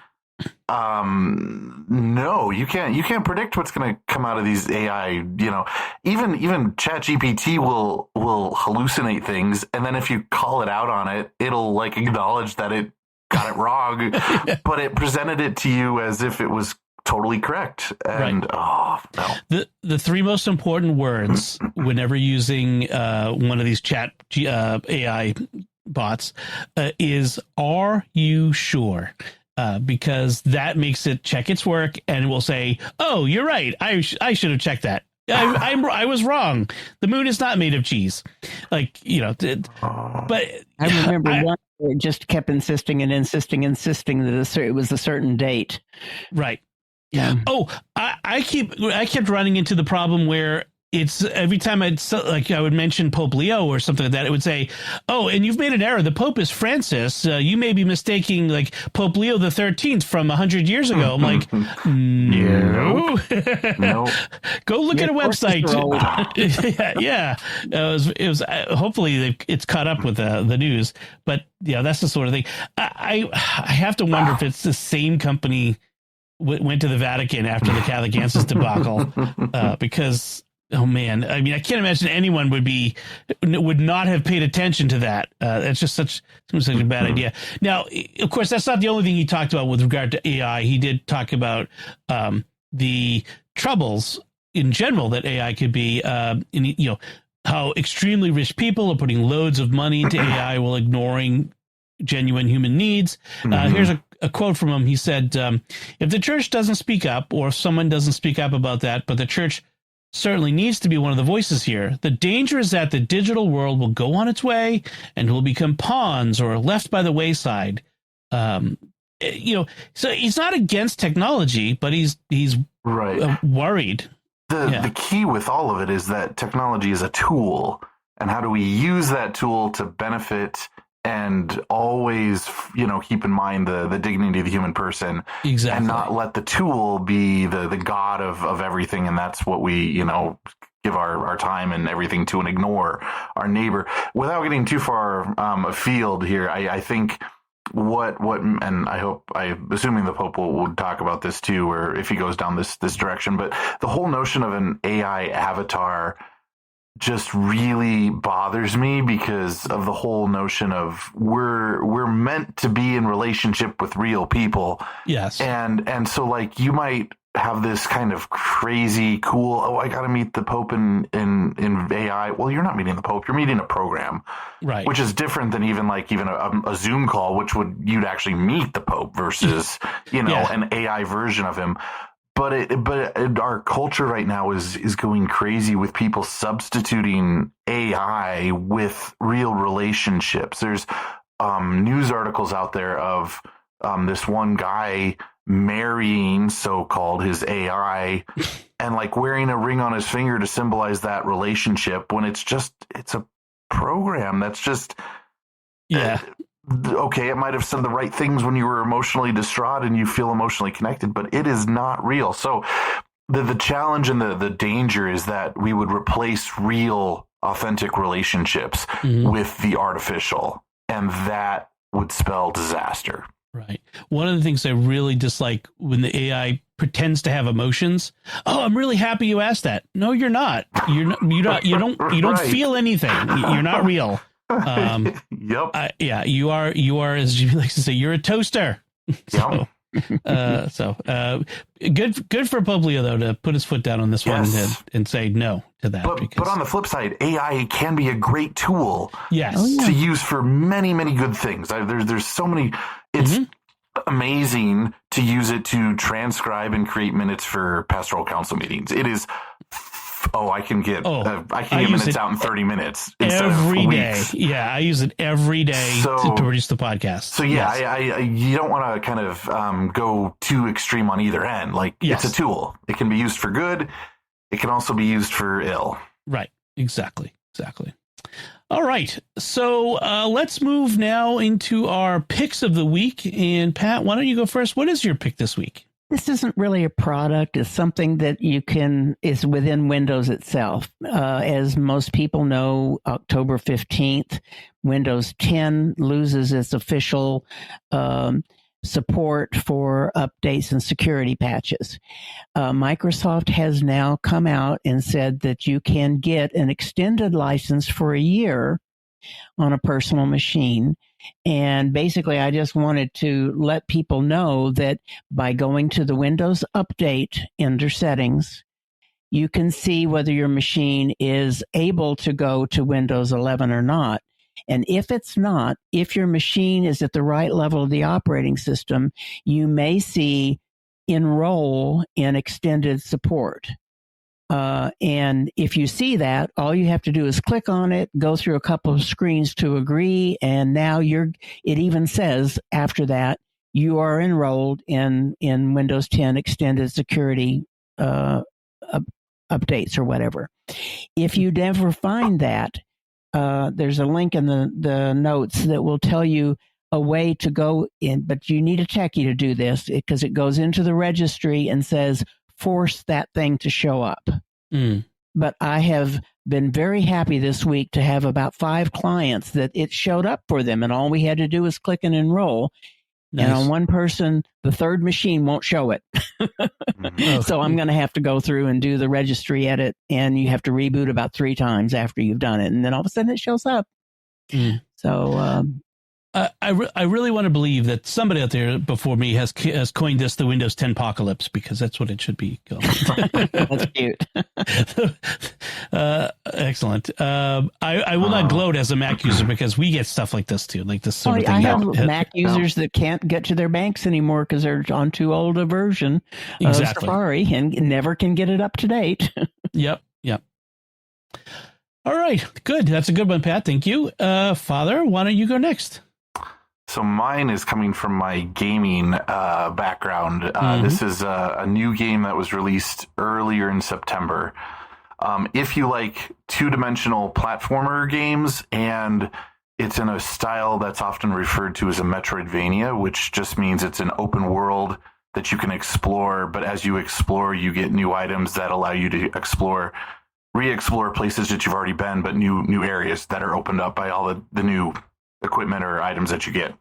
no, you can't predict what's going to come out of these AI. You know, even ChatGPT will hallucinate things, and then if you call it out on it, it'll like acknowledge that it got it wrong, but it presented it to you as if it was totally correct. And oh no, the three most important words whenever using one of these chat AI bots is "Are you sure?" Because that makes it check its work, and it will say, "Oh, you're right. I should have checked that. I was wrong. The moon is not made of cheese." Like, you know, but I remember one where it just kept insisting that it was a certain date. Right. Yeah. Oh, I kept running into the problem where it's every time I would mention Pope Leo or something like that, it would say, "Oh, and you've made an error. The Pope is Francis. You may be mistaking like Pope Leo the 13th from 100 years ago." I'm like, no. Go look at a website. yeah. It was. Hopefully it's caught up with the news, but yeah, that's the sort of thing. I have to wonder if it's the same company went to the Vatican after the Catholic Answers debacle, because. Oh man! I mean, I can't imagine anyone would not have paid attention to that. It's just such a bad idea. Now, of course, that's not the only thing he talked about with regard to AI. He did talk about the troubles in general that AI could be. How extremely rich people are putting loads of money into AI while ignoring genuine human needs. Here's a quote from him. He said, "If the church doesn't speak up, or if someone doesn't speak up about that, but the church certainly needs to be one of the voices here. The danger is that the digital world will go on its way and will become pawns or left by the wayside." So he's not against technology, but he's worried. The key with all of it is that technology is a tool, and how do we use that tool to benefit and always, keep in mind the dignity of the human person, exactly, and not let the tool be the god of everything. And that's what we, give our time and everything to, and ignore our neighbor. Without getting too far afield here, I think what, and I'm assuming the Pope will talk about this too, or if he goes down this direction, but the whole notion of an AI avatar just really bothers me because of the whole notion of we're meant to be in relationship with real people. Yes. And so like you might have this kind of crazy cool, I got to meet the Pope in AI. Well, you're not meeting the Pope, you're meeting a program. Right. Which is different than even a Zoom call, which you'd actually meet the Pope versus, an AI version of him. But our culture right now is going crazy with people substituting AI with real relationships. There's news articles out there of this one guy marrying so-called his AI and like wearing a ring on his finger to symbolize that relationship when it's a program that's just okay, it might have said the right things when you were emotionally distraught and you feel emotionally connected, but it is not real. So the challenge and the danger is that we would replace real, authentic relationships with the artificial, and that would spell disaster. Right. One of the things I really dislike when the AI pretends to have emotions. Oh, I'm really happy you asked that. No, you're not. You don't feel anything. You're not real. Yep. You are, as Jimmy likes to say, you're a toaster. Yep. Good for Pope Leo though to put his foot down on this one and say no to that. But on the flip side, AI can be a great tool. Yes. To use for many, many good things. There's so many. It's amazing to use it to transcribe and create minutes for pastoral council meetings. It is. I can get minutes out in 30 minutes every day. Weeks. Yeah, I use it every day to produce the podcast. So you don't want to kind of go too extreme on either end. Like it's a tool. It can be used for good. It can also be used for ill. Right. Exactly. All right. So let's move now into our picks of the week. And Pat, why don't you go first? What is your pick this week? This isn't really a product. It's something that is within Windows itself. As most people know, October 15th, Windows 10 loses its official support for updates and security patches. Microsoft has now come out and said that you can get an extended license for a year on a personal machine. And basically, I just wanted to let people know that by going to the Windows Update under Settings, you can see whether your machine is able to go to Windows 11 or not. And if it's not, if your machine is at the right level of the operating system, you may see enroll in extended support. And if you see that, all you have to do is click on it, go through a couple of screens to agree, and now it even says after that you are enrolled in Windows 10 extended security updates or whatever. If you never find that, there's a link in the notes that will tell you a way to go in, but you need a techie to do this because it goes into the registry and says force that thing to show up. But I have been very happy this week to have about 5 clients that it showed up for them, and all we had to do was click and enroll. Nice. And on one person, the third machine won't show it. So I'm going to have to go through and do the registry edit, and you have to reboot about 3 times after you've done it, and then all of a sudden it shows up. So I really want to believe that somebody out there before me has coined this the Windows 10 apocalypse, because that's what it should be called. That's cute. Excellent. I will not gloat as a Mac user because we get stuff like this too, like this sort of thing. I have Mac users that can't get to their banks anymore because they're on too old a version of Safari and never can get it up to date. Yep. All right, good. That's a good one, Pat. Thank you. Father, why don't you go next? So mine is coming from my gaming background. This is a new game that was released earlier in September. If you like two-dimensional platformer games, and it's in a style that's often referred to as a Metroidvania, which just means it's an open world that you can explore, but as you explore, you get new items that allow you to re-explore places that you've already been, but new areas that are opened up by all the new equipment or items that you get.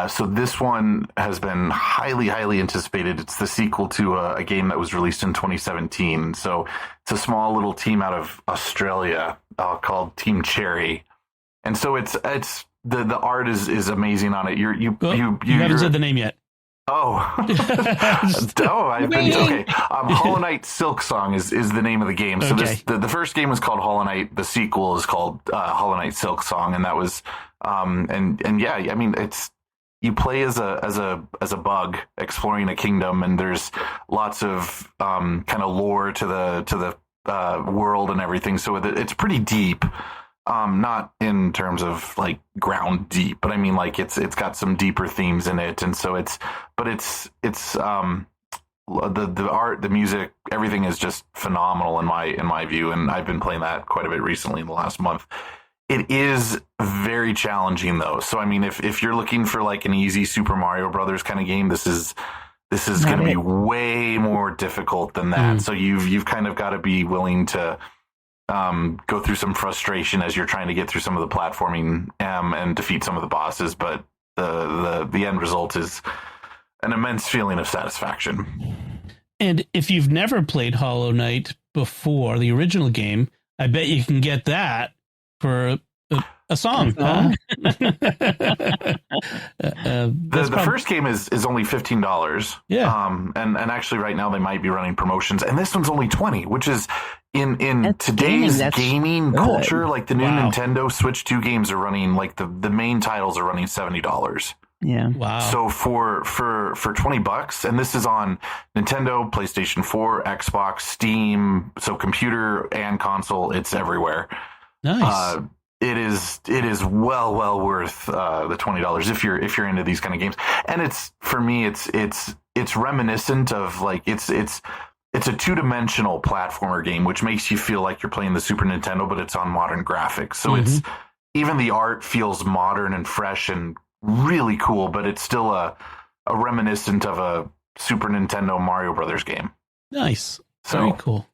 So this one has been highly anticipated. It's the sequel to a game that was released in 2017. So it's a small little team out of Australia called Team Cherry. And so it's the art is amazing on it. You haven't said the name yet. I've been okay. Hollow Knight Silk Song is the name of the game. So the first game was called Hollow Knight. The sequel is called Hollow Knight Silk Song, and that was it's you play as a bug exploring a kingdom, and there's lots of kind of lore to the world and everything. So it's pretty deep. Not in terms of like ground deep, but I mean like it's got some deeper themes in it, and so the art, the music, everything is just phenomenal in my view, and I've been playing that quite a bit recently in the last month. It is very challenging though, so I mean if you're looking for like an easy Super Mario Brothers kind of game, this is going to be way more difficult than that. So you've kind of got to be willing to go through some frustration as you're trying to get through some of the platforming and defeat some of the bosses, but the end result is an immense feeling of satisfaction. And if you've never played Hollow Knight before, the original game, I bet you can get that for a song. The first game is only $15. Yeah. And actually right now they might be running promotions, and this one's only $20, which is in today's gaming culture, like the new Nintendo Switch 2 games are running, like the main titles are running $70. Yeah. Wow. So for $20, and this is on Nintendo, PlayStation 4, Xbox, Steam, so computer and console, it's everywhere. Nice. It is well worth the $20 if you're into these kind of games. And it's, for me, it's reminiscent of like it's it's a two-dimensional platformer game, which makes you feel like you're playing the Super Nintendo, but it's on modern graphics. So it's even the art feels modern and fresh and really cool, but it's still a reminiscent of a Super Nintendo Mario Brothers game. Nice. Very cool.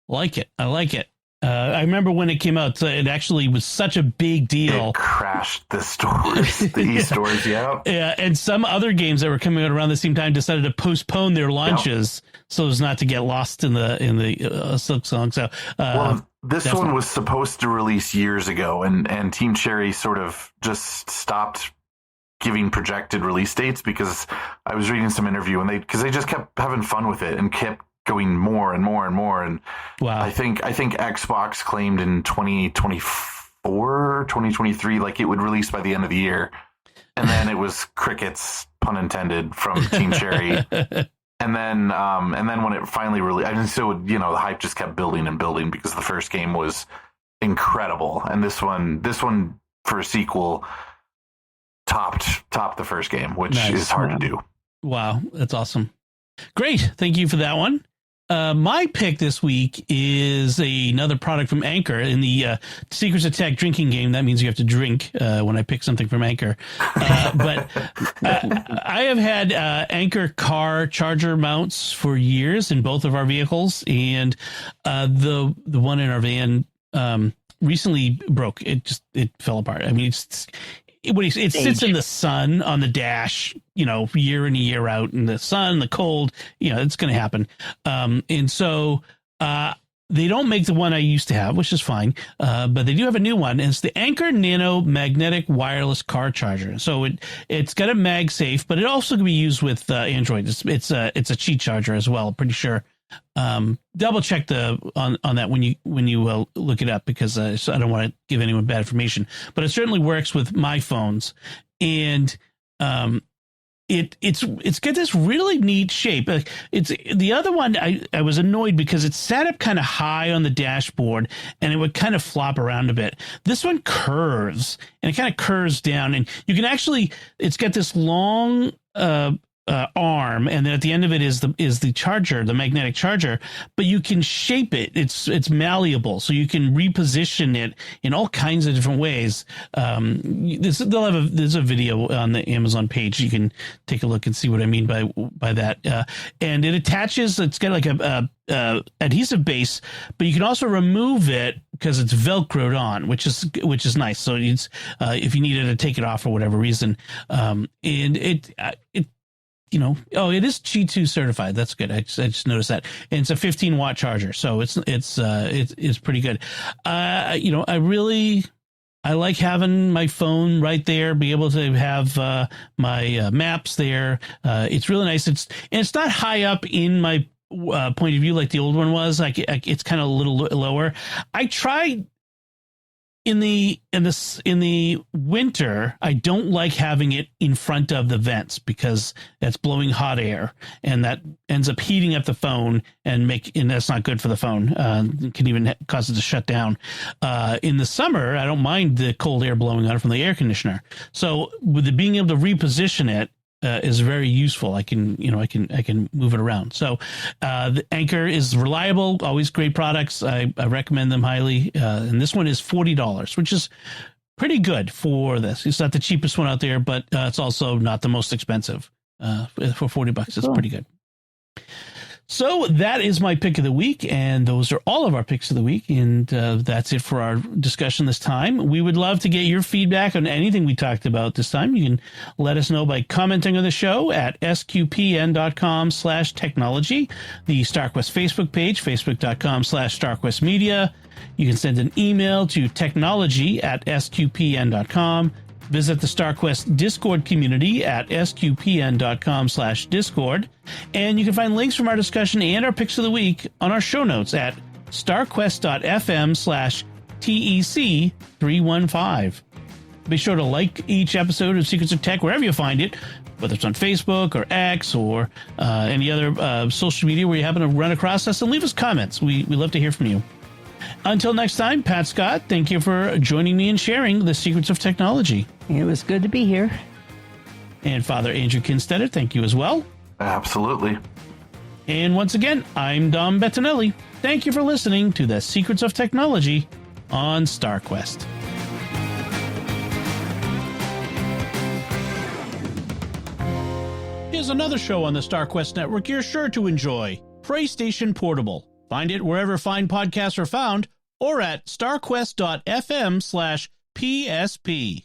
Like it. I like it. I remember when it came out, it actually was such a big deal. It crashed the stores, the e-stores, yeah. Yeah, and some other games that were coming out around the same time decided to postpone their launches so as not to get lost in the Silk Song. So, this one was supposed to release years ago, and Team Cherry sort of just stopped giving projected release dates because I was reading some interview and because they just kept having fun with it and kept going more and more and more. And wow. I think Xbox claimed in 2024, 2023, like it would release by the end of the year. And then it was crickets, pun intended, from Team Cherry. And then when it finally released, the hype just kept building and building because the first game was incredible. And this one for a sequel topped the first game, which is hard to do. Wow. That's awesome. Great. Thank you for that one. My pick this week is another product from Anchor in the Secrets of Tech drinking game. That means you have to drink when I pick something from Anchor. But I have had Anchor car charger mounts for years in both of our vehicles, and the one in our van recently broke. It fell apart. I mean, it sits in the sun on the dash, year in and year out, in the sun, the cold, it's going to happen. And so they don't make the one I used to have, which is fine. But they do have a new one. And it's the Anchor Nano Magnetic Wireless Car Charger. So it's got a MagSafe, but it also can be used with Android. It's a Qi charger as well. Pretty sure. Double check on that when you look it up, because so I don't want to give anyone bad information, but it certainly works with my phones, and it's got this really neat shape. It's the other one. I was annoyed because it sat up kind of high on the dashboard and it would kind of flop around a bit. This one curves, and it kind of curves down, and you can actually, it's got this long arm, and then at the end of it is the charger, the magnetic charger, but you can shape it. It's malleable, so you can reposition it in all kinds of different ways. There's a video on the Amazon page. You can take a look and see what I mean by that. And it attaches. It's got like a adhesive base, but you can also remove it because it's velcroed on, which is nice. So it's if you needed to take it off for whatever reason, and it is Qi 2 certified. That's good. I just noticed that. And it's a 15-watt charger, so it's pretty good. I like having my phone right there, be able to have my maps there. It's really nice. It's not high up in my point of view like the old one was. It's kind of a little lower. I tried. In the winter, I don't like having it in front of the vents because that's blowing hot air, and that ends up heating up the phone and that's not good for the phone. It can even cause it to shut down. In the summer, I don't mind the cold air blowing on it from the air conditioner. So with being able to reposition it is very useful. I can move it around. So the Anchor is reliable, always great products. I recommend them highly. And this one is $40, which is pretty good for this. It's not the cheapest one out there, but it's also not the most expensive. For $40, it's pretty good. So that is my pick of the week, and those are all of our picks of the week, and that's it for our discussion this time. We would love to get your feedback on anything we talked about this time. You can let us know by commenting on the show at sqpn.com/technology, the StarQuest Facebook page, facebook.com/StarQuestMedia. You can send an email to technology@sqpn.com. Visit the StarQuest Discord community at sqpn.com/Discord. And you can find links from our discussion and our picks of the week on our show notes at starquest.fm/TEC315. Be sure to like each episode of Secrets of Tech wherever you find it, whether it's on Facebook or X or any other social media where you happen to run across us, and leave us comments. We love to hear from you. Until next time, Pat Scott, thank you for joining me and sharing the secrets of technology. It was good to be here. And Father Andrew Kinstetter, thank you as well. Absolutely. And once again, I'm Dom Bettinelli. Thank you for listening to the Secrets of Technology on StarQuest. Here's another show on the StarQuest Network you're sure to enjoy, PlayStation Portable. Find it wherever fine podcasts are found or at starquest.fm/PSP.